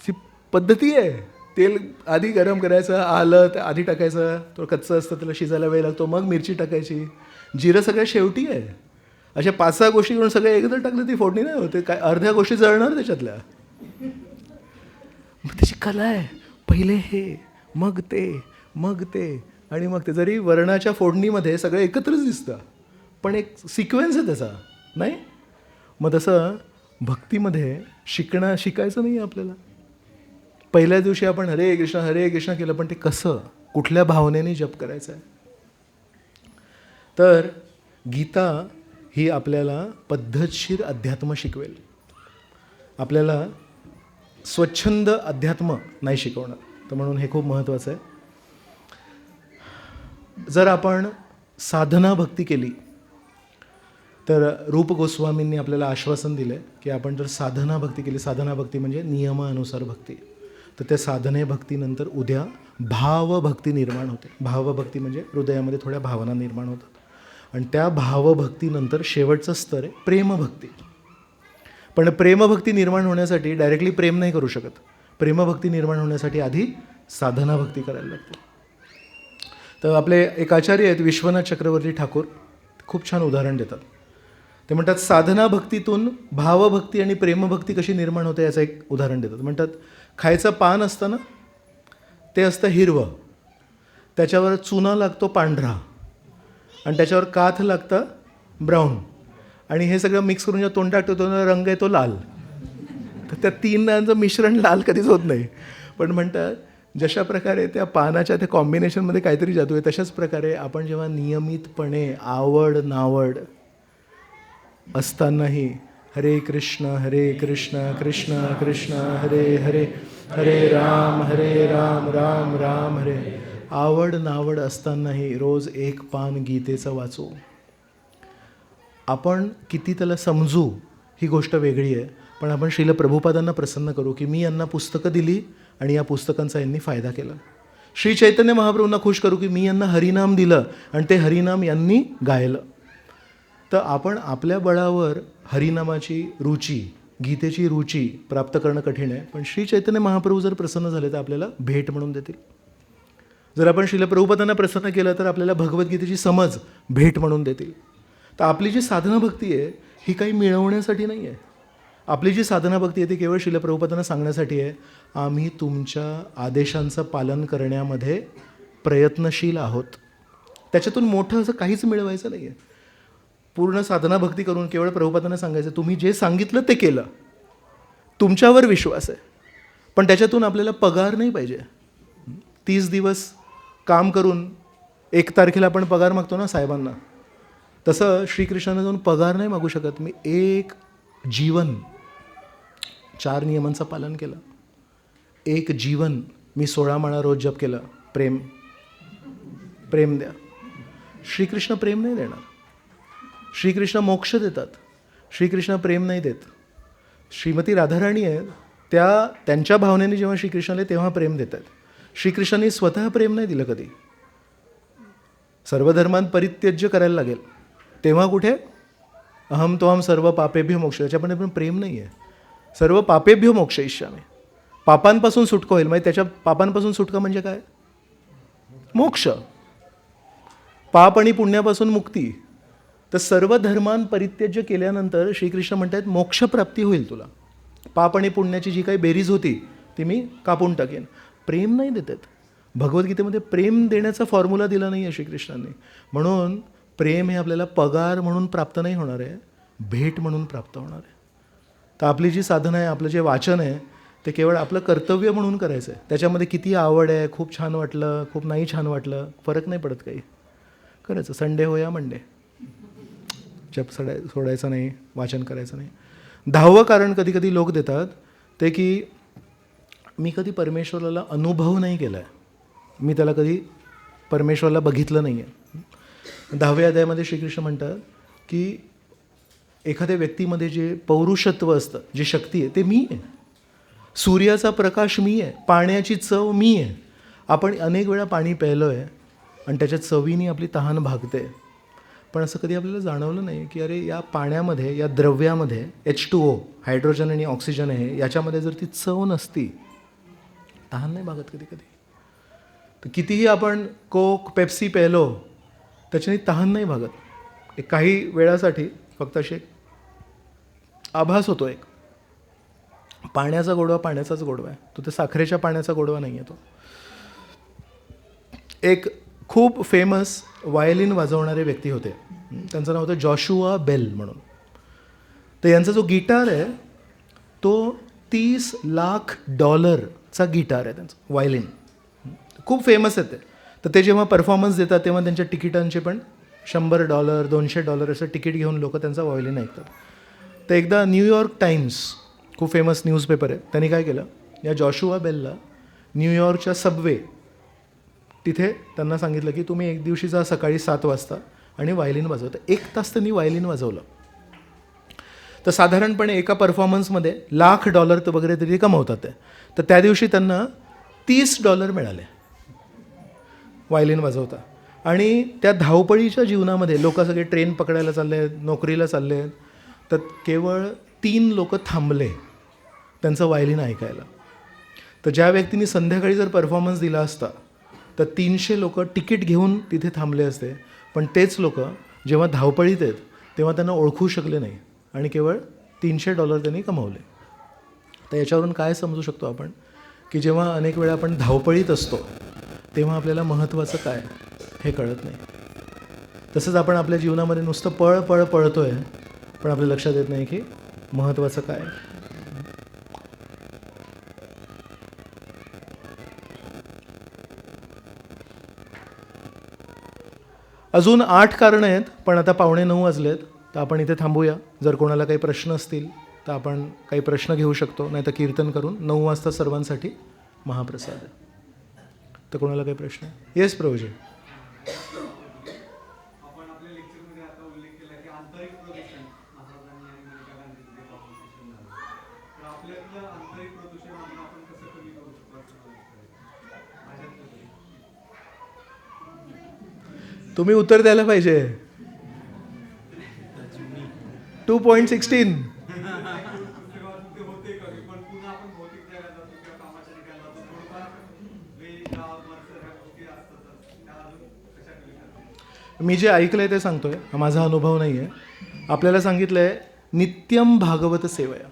ती पद्धती आहे. तेल आधी गरम करायचं, आलं आधी टाकायचं, थोडं कच्चं असतं त्याला शिजायला वेळ लागतो, मग मिरची टाकायची, जिरं सगळ्या शेवटी आहे. अशा 5-6 गोष्टी करून सगळं एकदा टाकलं ती फोडणी नाही होते, काय अर्ध्या गोष्टी जळणार त्याच्यातल्या. मग त्याची कला आहे, पहिले हे मग ते आणि मग ते. जरी वरणाच्या फोडणीमध्ये सगळं एकत्रच दिसतं पण एक सिक्वेन्स आहे त्याचा, नाही? मग तसं भक्तीमध्ये शिकायचं नाही आहे आपल्याला. पहिल्या दिवशी आपण हरे कृष्ण केलं, पण ते कसं, कुठल्या भावनेने जप करायचं आहे. तर गीता ही आपल्याला पद्धतशीर अध्यात्म शिकवेल, आपल्याला स्वच्छंद अध्यात्म नाही शिकवणार. तर म्हणून हे खूप महत्त्वाचं आहे. जर आपण साधना भक्ती केली तर रूप गोस्वामींनी आपल्याला आश्वासन दिलं आहे की आपण जर साधना भक्ती केली, साधना भक्ती म्हणजे नियमानुसार भक्ती, तर त्या साधने भक्तीनंतर उद्या भावभक्ती निर्माण होते. भावभक्ती म्हणजे हृदयामध्ये थोड्या भावना निर्माण होतात आणि त्या भावभक्तीनंतर शेवटचं स्तर आहे प्रेमभक्ती. पण प्रेमभक्ती निर्माण होण्यासाठी डायरेक्टली प्रेम नाही करू शकत. प्रेमभक्ती निर्माण होण्यासाठी आधी साधना भक्ती करायला लागते. तर आपले एक आचार्य आहेत विश्वनाथ चक्रवर्ती ठाकूर, खूप छान उदाहरण देतात. ते म्हणतात साधना भक्तीतून भावभक्ती आणि प्रेमभक्ती कशी निर्माण होते याचं एक उदाहरण देतात. म्हणतात खायचं पान असतं ना, ते असतं हिरवं, त्याच्यावर चुना लागतो पांढरा आणि त्याच्यावर काथ लागतं ब्राऊन, आणि हे सगळं मिक्स करून जेव्हा तोंडात टाकतो तो रंग येतो लाल. तर त्या 3 मिश्रण लाल कधीच होत नाही. पण म्हणतात जशा प्रकारे त्या पानाच्या त्या कॉम्बिनेशनमध्ये काहीतरी जादू आहे, तशाच प्रकारे आपण जेव्हा नियमितपणे आवड नावड असतानाही हरे कृष्ण कृष्ण कृष्ण हरे हरे, हरे राम राम राम हरे आवड नावड असतानाही रोज एक पान गीतेचं वाचू. आपण किती त्याला समजू ही गोष्ट वेगळी आहे, पण आपण श्रील प्रभुपादांना प्रसन्न करू की मी यांना पुस्तकं दिली आणि या पुस्तकांचा यांनी फायदा केला. श्री चैतन्य महाप्रभूंना खुश करू की मी यांना हरिनाम दिलं आणि ते हरिनाम यांनी गायलं. तर आपण आपल्या बळावर हरिनामाची रुची, गीतेची रुची प्राप्त करणं कठीण आहे, पण श्री चैतन्य महाप्रभू जर प्रसन्न झाले तर आपल्याला भेट म्हणून देतील. जर आपण श्रील प्रभुपादांना प्रसन्न केलं तर आपल्याला भगवद्गीतेची समज भेट म्हणून देतील. तर आपली जी साधना भक्ती आहे ही काही मिळवण्यासाठी नाही आहे. आपली जी साधना भक्ती आहे ती केवळ श्रील प्रभुपादांना सांगण्यासाठी आहे, आम्ही तुमच्या आदेशांचं पालन करण्यामध्ये प्रयत्नशील आहोत. त्याच्यातून मोठं असं काहीच मिळवायचं नाही आहे. पूर्ण साधना भक्ती करून केवळ प्रभुपादांना सांगायचं, तुम्ही जे सांगितलं ते केलं, तुमच्यावर विश्वास आहे, पण त्याच्यातून आपल्याला पगार नाही पाहिजे. 30 दिवस काम करून 1 तारखेला आपण पगार मागतो ना साहेबांना, तसं श्रीकृष्णाने जाऊन पगार नाही मागू शकत. मी एक जीवन 4 नियमांचं पालन केलं, एक जीवन मी 16 माळा रोज जप केला. प्रेम द्या. श्रीकृष्ण प्रेम नाही देणार. श्रीकृष्ण मोक्ष देतात, श्रीकृष्ण प्रेम नाही देत. श्रीमती राधाराणी आहे, त्यांच्या भावनेने जेव्हा श्रीकृष्णाला तेव्हा प्रेम देतात. श्रीकृष्णाने स्वतः प्रेम नाही दिलं कधी. सर्व धर्मांत परित्यज्य करायला लागेल तेव्हा कुठे अहम त्वाम सर्व पापेभ्यो मोक्ष, त्याच्यामध्ये पण प्रेम नाही आहे. सर्व पापेभ्यो मोक्षयिष्यामि, पापांपासून सुटका होईल. म्हणजे त्याच्या पापांपासून सुटका म्हणजे काय? मोक्ष. पाप आणि पुण्यापासून मुक्ती. तर सर्व धर्मांत परित्यज्य केल्यानंतर श्रीकृष्ण म्हणतात मोक्षप्राप्ती होईल तुला. पाप आणि पुण्याची जी काही बेरीज होती ती मी कापून टाकेन. प्रेम नाही देतात. भगवद्गीतेमध्ये प्रेम देण्याचा फॉर्म्युला दिला नाही आहे श्रीकृष्णांनी. म्हणून प्रेम हे आपल्याला पगार म्हणून प्राप्त नाही होणार आहे, भेट म्हणून प्राप्त होणार आहे. तर आपली जी साधना आहे, आपलं जे वाचन आहे ते केवळ आपलं कर्तव्य म्हणून करायचं आहे. त्याच्यामध्ये किती आवड आहे, खूप छान वाटलं, खूप नाही छान वाटलं, फरक नाही पडत काही. करायचं संडे हो या मंडे, जप सोडायचं नाही, वाचन करायचं नाही. 10वं कारण कधी कधी लोक देतात ते की मी कधी परमेश्वराला अनुभव नाही केला आहे, मी त्याला कधी परमेश्वराला बघितलं नाही आहे. 10व्या अध्यायामध्ये श्रीकृष्ण म्हणतात की एखाद्या व्यक्तीमध्ये जे पौरुषत्व असतं, जी शक्ती आहे ते मी आहे. सूर्याचा प्रकाश मी आहे, पाण्याची चव मी आहे. आपण अनेक वेळा पाणी प्यायलो आहे आणि त्याच्या चवीने आपली तहान भागते, पण असं कधी आपल्याला जाणवलं नाही की अरे या पाण्यामध्ये, या द्रव्यामध्ये H2O हायड्रोजन आणि ऑक्सिजन आहे, याच्यामध्ये जर ती चव नसती तहान नाही भागत कधी कधी. तर कितीही आपण कोक पेप्सी प्यायलो त्याच्याने तहान नाही भागत. एक काही वेळासाठी फक्त असे आभास होतो. एक पाण्याचा गोडवा पाण्याचाच गोडवा आहे, तो ते साखरेच्या पाण्याचा गोडवा नाही आहे. तो एक खूप फेमस वायलिन वाजवणारे व्यक्ती होते, त्यांचं नाव होतं जॉशुआ बेल म्हणून. तर यांचा जो गिटार आहे तो $30 लाख चा गिटार आहे त्यांचा, वायलिन. खूप फेमस आहे ते. तर ते जेव्हा परफॉर्मन्स देतात तेव्हा त्यांच्या तिकिटांचे पण $100 $200 असं तिकीट घेऊन लोक त्यांचा वायलिन ऐकतात. तर एकदा न्यूयॉर्क टाइम्स, खूप फेमस न्यूजपेपर आहे, त्यांनी काय केलं, या जॉशुआ बेलला न्यूयॉर्कच्या सबवे तिथे त्यांना सांगितलं की तुम्ही एक दिवशी जा सकाळी 7 वाजता आणि वायलिन वाजवता. 1 तास त्यांनी वायलिन वाजवलं. तर साधारणपणे एका परफॉर्मन्समध्ये $1,00,000 तर वगैरे तरी कमवतात ते. तर त्या दिवशी त्यांना $30 मिळाले वायलिन वाजवता. आणि त्या धावपळीच्या जीवनामध्ये लोक सगळे ट्रेन पकडायला चालले आहेत, नोकरीला चालले आहेत, तर केवळ 3 लोक थांबले त्यांचं वायलिन ऐकायला. तर ज्या व्यक्तीने संध्याकाळी जर परफॉर्मन्स दिला असता तर 300 लोक तिकीट घेऊन तिथे थांबले असते, पण तेच लोक जेव्हा धावपळीत आहेत तेव्हा त्यांना ओळखू शकले नाही आणि केवळ $300 त्यांनी कमवले. तर याच्यावरून काय समजू शकतो आपण की जेव्हा अनेक वेळा आपण धावपळीत असतो तेव्हा आपल्याला महत्त्वाचं काय हे कळत नाही. तसंच आपण आपल्या जीवनामध्ये नुसतं पळतो आहे, पण आपल्या लक्षात येत नाही की महत्त्वाचं काय. अजून 8 कारणं आहेत, पण आता 8:45 वाजलेत, तर आपण इथे थांबूया. जर कोणाला काही प्रश्न असतील तर आपण काही प्रश्न घेऊ शकतो, नाही तर कीर्तन करून 9 वाजता सर्वांसाठी महाप्रसाद आहे. तर कोणाला काही प्रश्न आहे? येस प्रभूजी. आपण आपल्या लेक्चरमध्ये आता उल्लेख केला की आंतरिक प्रदूषण महाराजांनी आणि मेनका गांधींचं जे कॉन्व्हर्सेशन झालं, तर आपल्यातलं आंतरिक प्रदूषण आपण कसं कमी करू शकतो असं मला वाटतं. तुम्ही उत्तर द्यायला पाहिजे. 2.16. पुस्तकामध्ये होते कमी, पण पुन्हा आपण भौतिक जगात जातो किंवा कामाच्या ठिकाणी जातो, थोडंफार वेळ गाव मरसर ह्या गोष्टी असतातच, त्या अजून कशा कमी करतात? मी जे ऐकलंय ते सांगतोय, हा माझा अनुभव नाही आहे. आपल्याला सांगितलंय नित्यम भागवत सेवया.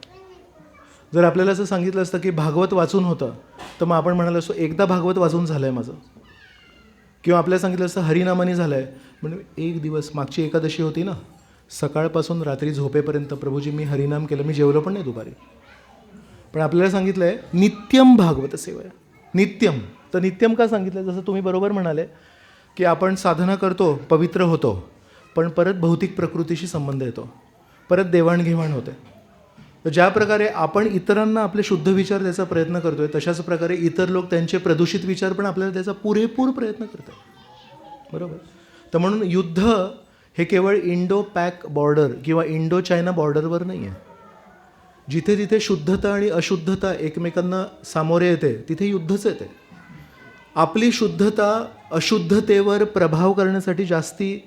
जर आपल्याला असं सांगितलं असतं की भागवत वाचून होतं, तर मग आपण म्हणालो असतो एकदा भागवत वाचून झालं आहे माझं. किंवा आपल्याला सांगितलं असतं हरिनामानी झालं आहे, म्हणजे एक दिवस मागची एकादशी होती ना, सकाळपासून रात्री झोपेपर्यंत प्रभूजी मी हरिनाम केलं, मी जेवलो पण नाही दुपारी. पण आपल्याला सांगितलं आहे नित्यम भागवत सेवया. नित्यम. तर नित्यम का सांगितलं? जसं तुम्ही बरोबर म्हणाले की आपण साधना करतो, पवित्र होतो, पण परत भौतिक प्रकृतीशी संबंध येतो, परत देवाणघेवाण होते. तर ज्या प्रकारे आपण इतरांना आपले शुद्ध विचार द्यायचा प्रयत्न करतो आहे, तशाच प्रकारे इतर लोक त्यांचे प्रदूषित विचार पण आपल्याला त्याचा पुरेपूर प्रयत्न करतात. बरोबर. तर म्हणून युद्ध हे केवळ इंडो पॅक बॉर्डर किंवा इंडो चायना बॉर्डरवर नाही आहे. जिथे जिथे शुद्धता आणि अशुद्धता एकमेकांना सामोरे येते तिथे युद्धच येते. आपली शुद्धता अशुद्धतेवर प्रभाव करण्यासाठी जास्ती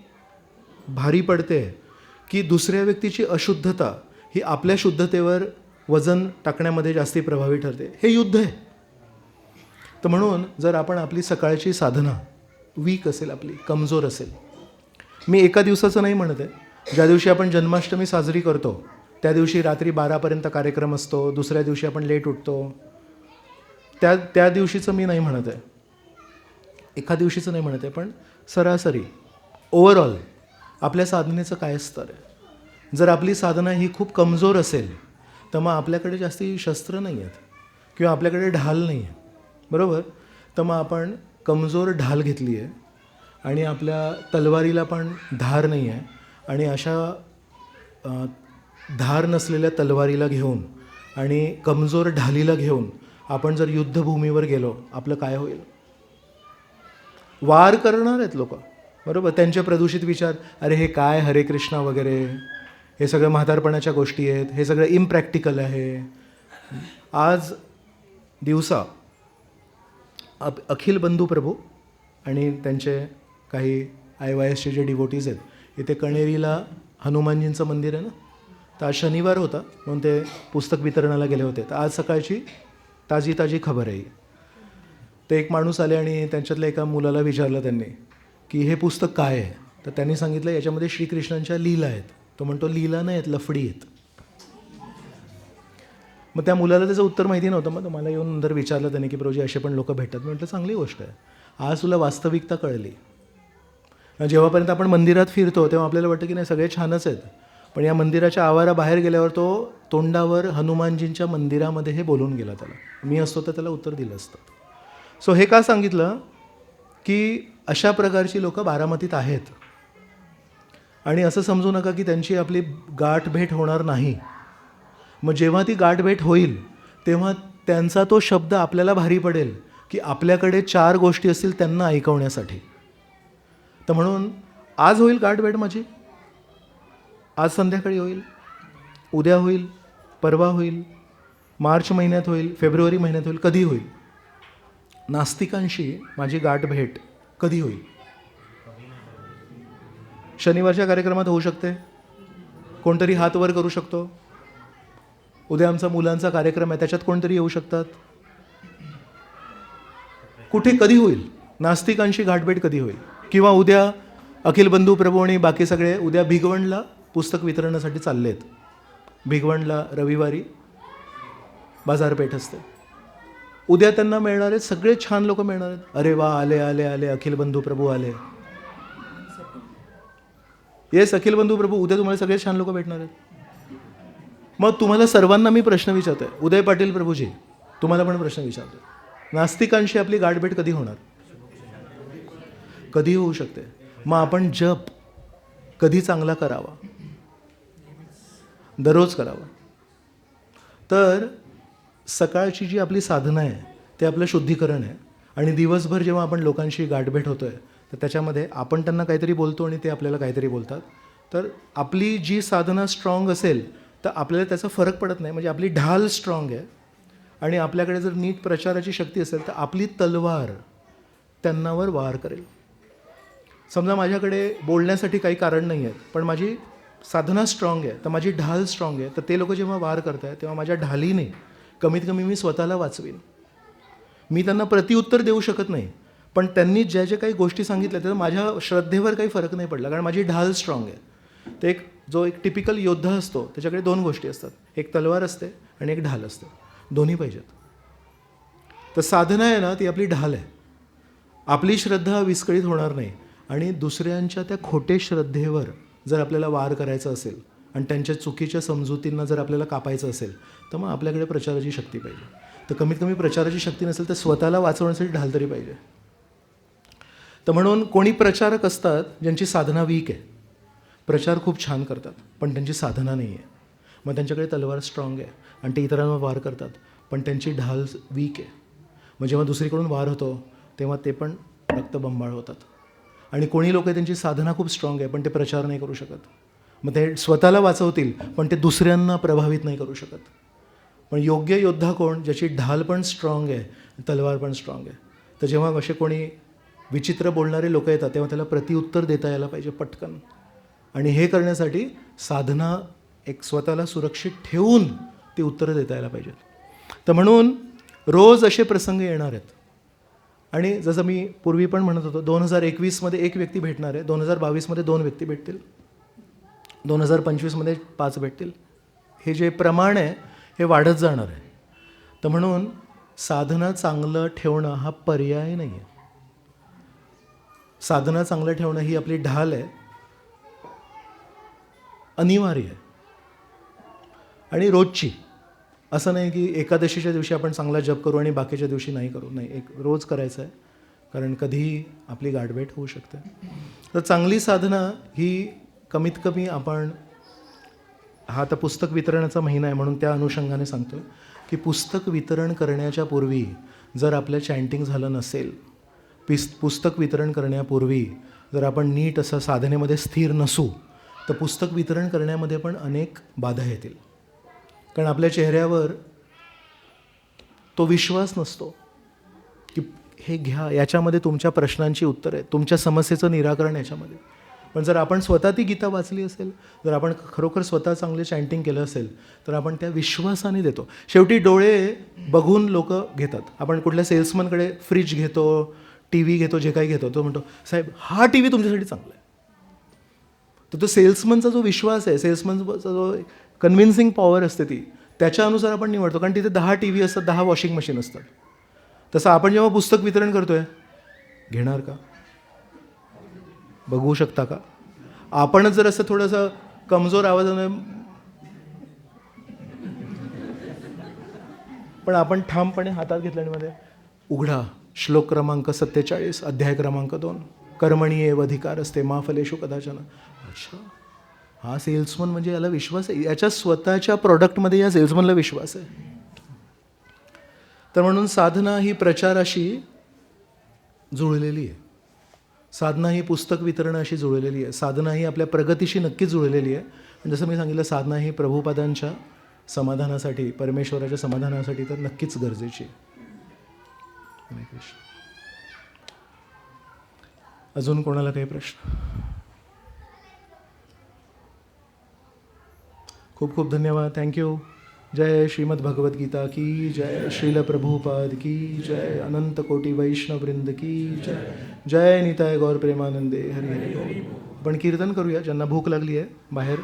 भारी पडते की दुसऱ्या व्यक्तीची अशुद्धता ही आपल्या शुद्धतेवर वजन टाकण्यामध्ये जास्ती प्रभावी ठरते. हे युद्ध आहे. तर म्हणून जर आपण आपली सकाळची साधना वीक असेल, आपली कमजोर असेल, मी एका दिवसाचं नाही म्हणत आहे. ज्या दिवशी आपण जन्माष्टमी साजरी करतो त्या दिवशी रात्री 12पर्यंत कार्यक्रम असतो, दुसऱ्या दिवशी आपण लेट उठतो, त्या दिवशीचं मी नाही म्हणत आहे, एका दिवशीचं नाही म्हणत आहे. पण सरासरी ओव्हरऑल आपल्या साधनेचं काय स्तर आहे? जर आपली साधना ही खूप कमजोर असेल तर मग आपल्याकडे जास्ती शस्त्र नाही आहेत किंवा आपल्याकडे ढाल नाही आहे. बरोबर. तर मग आपण कमजोर ढाल घेतली आहे आणि आपल्या तलवारीला पण धार नाही आहे, आणि अशा धार नसलेल्या तलवारीला घेऊन आणि कमजोर ढालीला घेऊन आपण जर युद्धभूमीवर गेलो, आपलं काय होईल? वार करणार आहेत लोक. बरोबर. त्यांचे प्रदूषित विचार, अरे हे काय हरे कृष्णा वगैरे, हे सगळं म्हातारपणाच्या गोष्टी आहेत, हे सगळं इम्प्रॅक्टिकल आहे. आज दिवसा अखिल बंधू प्रभू आणि त्यांचे काही IYSचे जे डिवोटीज आहेत, इथे कणेरीला हनुमानजींचं मंदिर आहे ना, तर आज शनिवार होता म्हणून ते पुस्तक वितरणाला गेले होते. तर आज सकाळची ताजी खबर आहे. ते एक माणूस आले आणि त्यांच्यातल्या एका मुलाला विचारलं त्यांनी की हे पुस्तक काय आहे? तर त्यांनी सांगितलं याच्यामध्ये श्रीकृष्णांच्या लीला आहेत. तो म्हणतो लीला नाही आहेत, लफडी आहेत. मग त्या मुलाला त्याचं उत्तर माहिती नव्हतं. मग मला येऊन नंतर विचारलं त्याने की प्रभूजी असे पण लोक भेटतात. म्हटलं चांगली गोष्ट आहे, आज तुला वास्तविकता कळली. जेव्हापर्यंत आपण मंदिरात फिरतो तेव्हा आपल्याला वाटतं की नाही सगळे छानच आहेत, पण या मंदिराच्या आवाराबाहेर गेल्यावर तो तोंडावर हनुमानजींच्या मंदिरामध्ये हे बोलून गेला. त्याला मी असतो तर त्याला उत्तर दिलं असतं. सो हे का सांगितलं की अशा प्रकारची लोकं बारामतीत आहेत, आणि असं समजू नका की त्यांची आपली गाठभेट होणार नाही. मग जेव्हा ती गाठभेट होईल तेव्हा त्यांचा तो शब्द आपल्याला भारी पडेल की आपल्याकडे 4 गोष्टी असतील त्यांना ऐकवण्यासाठी. तर म्हणून आज होईल गाठभेट माझी, आज संध्याकाळी होईल, उद्या होईल, परवा होईल, मार्च महिन्यात होईल, फेब्रुवारी महिन्यात होईल, कधी होईल? नास्तिकांशी माझी गाठभेट कधी होईल? शनिवारच्या कार्यक्रमात होऊ शकते, कोणतरी हात वर करू शकतो. उद्या आमचा मुलांचा कार्यक्रम आहे, त्याच्यात कोणतरी येऊ शकतात. कुठे कधी होईल? नास्तिकांशी गाठभेट कधी होईल? किंवा उद्या अखिल बंधू प्रभू आणि बाकी सगळे उद्या भिगवणला पुस्तक वितरणासाठी चाललेत. भिगवणला रविवारी बाजारपेठ असते. उद्या त्यांना मिळणार आहेत, सगळे छान लोक मिळणार आहेत. अरे वा, आले आले आले अखिल बंधू प्रभू आले. येस, अखिल बंधू प्रभू, उद्या तुम्हाला सगळे छान लोक भेटणार आहेत. मग तुम्हाला सर्वांना मी प्रश्न विचारतोय, उदय पाटील प्रभूजी तुम्हाला पण प्रश्न विचारतोय, नास्तिकांशी आपली गाठभेट कधी होणार? कधी होऊ शकते? मग आपण जप कधी चांगला करावा? दररोज करावा. तर सकाळची जी आपली साधना आहे ते आपलं शुद्धीकरण आहे. आणि दिवसभर जेव्हा आपण लोकांशी गाठभेट होतो आहे तर त्याच्यामध्ये आपण त्यांना काहीतरी बोलतो आणि ते आपल्याला काहीतरी बोलतात. तर आपली जी साधना स्ट्रॉंग असेल तर आपल्याला त्याचा फरक पडत नाही. म्हणजे आपली ढाल स्ट्रॉंग आहे आणि आपल्याकडे जर नीट प्रचाराची शक्ती असेल तर आपली तलवार त्यांनावर वार करेल. समजा माझ्याकडे बोलण्यासाठी काही कारण नाही आहेत पण माझी साधना स्ट्रॉंग आहे तर माझी ढाल स्ट्रॉंग आहे तर ते लोक जेव्हा वार करत आहेत तेव्हा माझ्या ढालीने कमीत कमी मी स्वतःला वाचवीन. मी त्यांना प्रतिउत्तर देऊ शकत नाही पण त्यांनी ज्या ज्या काही गोष्टी सांगितल्या त्या माझ्या श्रद्धेवर काही फरक नाही पडला कारण माझी ढाल स्ट्रॉंग आहे. ते जो एक टिपिकल योद्धा असतो त्याच्याकडे दोन गोष्टी असतात, एक तलवार असते आणि एक ढाल असते, दोन्ही पाहिजेत. तर साधना आहे ना ती आपली ढाल आहे. आपली श्रद्धा विस्कळीत होणार नाही आणि दुसऱ्यांच्या त्या खोटे श्रद्धेवर जर आपल्याला वार करायचा असेल आणि त्यांच्या चुकीच्या समजुतींना जर आपल्याला कापायचं असेल तर मग आपल्याकडे प्रचाराची शक्ती पाहिजे. तर कमीत कमी प्रचाराची शक्ती नसेल तर स्वतःला वाचवण्यासाठी ढाल तरी पाहिजे. तर म्हणून कोणी प्रचारक असतात ज्यांची साधना वीक आहे, प्रचार खूप छान करतात पण त्यांची साधना नाही आहे, मग त्यांच्याकडे तलवार स्ट्रॉंग आहे आणि ते इतरांवर वार करतात पण त्यांची ढाल वीक आहे. मग जेव्हा दुसरीकडून वार होतो तेव्हा ते पण रक्तबंबाळ होतात. आणि कोणी लोक त्यांची साधना खूप स्ट्रॉंग आहे पण ते प्रचार नाही करू शकत, मग ते स्वतःला वाचवतील पण ते दुसऱ्यांना प्रभावित नाही करू शकत. पण योग्य योद्धा कोण, ज्याची ढाल पण स्ट्रॉंग आहे तलवार पण स्ट्रॉंग आहे. तर जेव्हा असे कोणी विचित्र बोलणारे लोक येतात तेव्हा त्याला प्रतिउत्तर देता यायला पाहिजे पटकन. आणि हे करण्यासाठी साधना एक स्वतःला सुरक्षित ठेवून ती उत्तरं देता यायला पाहिजेत. तर म्हणून रोज असे प्रसंग येणार आहेत. आणि जसं मी पूर्वी पण म्हणत होतो 2021मध्ये एक व्यक्ती भेटणार आहे, 2022मध्ये 2 व्यक्ती भेटतील, 2025मध्ये 5 भेटतील. हे जे प्रमाण आहे हे वाढत जाणार आहे. तर म्हणून साधना चांगलं ठेवणं हा पर्याय नाही आहे. साधना चांगलं ठेवणं ही आपली ढाल आहे, अनिवार्य आहे आणि रोजची. असं नाही की एकादशीच्या दिवशी आपण चांगला जप करू आणि बाकीच्या दिवशी नाही करू, नाही, एक रोज करायचं आहे कारण कधीही आपली गाठभेट होऊ शकते. तर चांगली साधना ही कमीत कमी आपण, हा आता पुस्तक वितरणाचा महिना आहे म्हणून त्या अनुषंगाने सांगतो की पुस्तक वितरण करण्याच्या पूर्वी जर आपलं चॅन्टिंग झालं नसेल, पुस्तक वितरण करण्यापूर्वी जर आपण नीट असं साधनेमध्ये स्थिर नसू तर पुस्तक वितरण करण्यामध्ये पण अनेक बाधा येतील. कारण आपल्या चेहऱ्यावर तो विश्वास नसतो की हे घ्या, याच्यामध्ये तुमच्या प्रश्नांची उत्तर आहे, तुमच्या समस्येचं निराकरण याच्यामध्ये. पण जर आपण स्वतः ती गीता वाचली असेल, जर आपण खरोखर स्वतः चांगले चॅन्टिंग केलं असेल तर आपण त्या विश्वासाने देतो. शेवटी डोळे बघून लोक घेतात. आपण कुठल्या सेल्समनकडे फ्रीज घेतो, टी व्ही घेतो, जे काही घेतो, तो म्हणतो साहेब हा टी व्ही तुमच्यासाठी चांगला आहे. तर तो सेल्समनचा जो विश्वास आहे, सेल्समनचा जो कन्व्हिन्सिंग पॉवर असते ती, त्याच्यानुसार आपण निवडतो. कारण तिथे 10 टी व्ही असतात, 10 वॉशिंग मशीन असतात. तसं आपण जेव्हा पुस्तक वितरण करतोय, घेणार का, बघू शकता का, आपणच जर असं थोडंसं कमजोर आवाजाने पण आपण ठामपणे हातात घेतल्यामध्ये उघडा, श्लोक क्रमांक 47, अध्याय क्रमांक 2, कर्मणी एव अधिकार असते मा फलेषु कदाचन. अच्छा, हा सेल्समन म्हणजे याला विश्वास आहे, याच्या स्वतःच्या प्रॉडक्टमध्ये या सेल्समनला विश्वास आहे. तर म्हणून साधना ही प्रचाराशी जुळलेली आहे, साधना ही पुस्तक वितरणाशी जुळलेली आहे, साधना ही आपल्या प्रगतीशी नक्कीच जुळलेली आहे. आणि जसं मी सांगितलं, साधना ही प्रभुपादांच्या समाधानासाठी, परमेश्वराच्या समाधानासाठी तर नक्कीच गरजेची आहे. हरे कृष्ण. अजून कोणाला काही प्रश्न? खूप खूप धन्यवाद, थँक्यू. जय श्रीमद् भगवद गीता की जय, श्रील प्रभुपाद की जय, अनंत कोटी वैष्णववृंद की जय, जय निताय गौर प्रेमानंदे. हरी हरी बोल. पण कीर्तन करूया, ज्यांना भूक लागली आहे बाहेर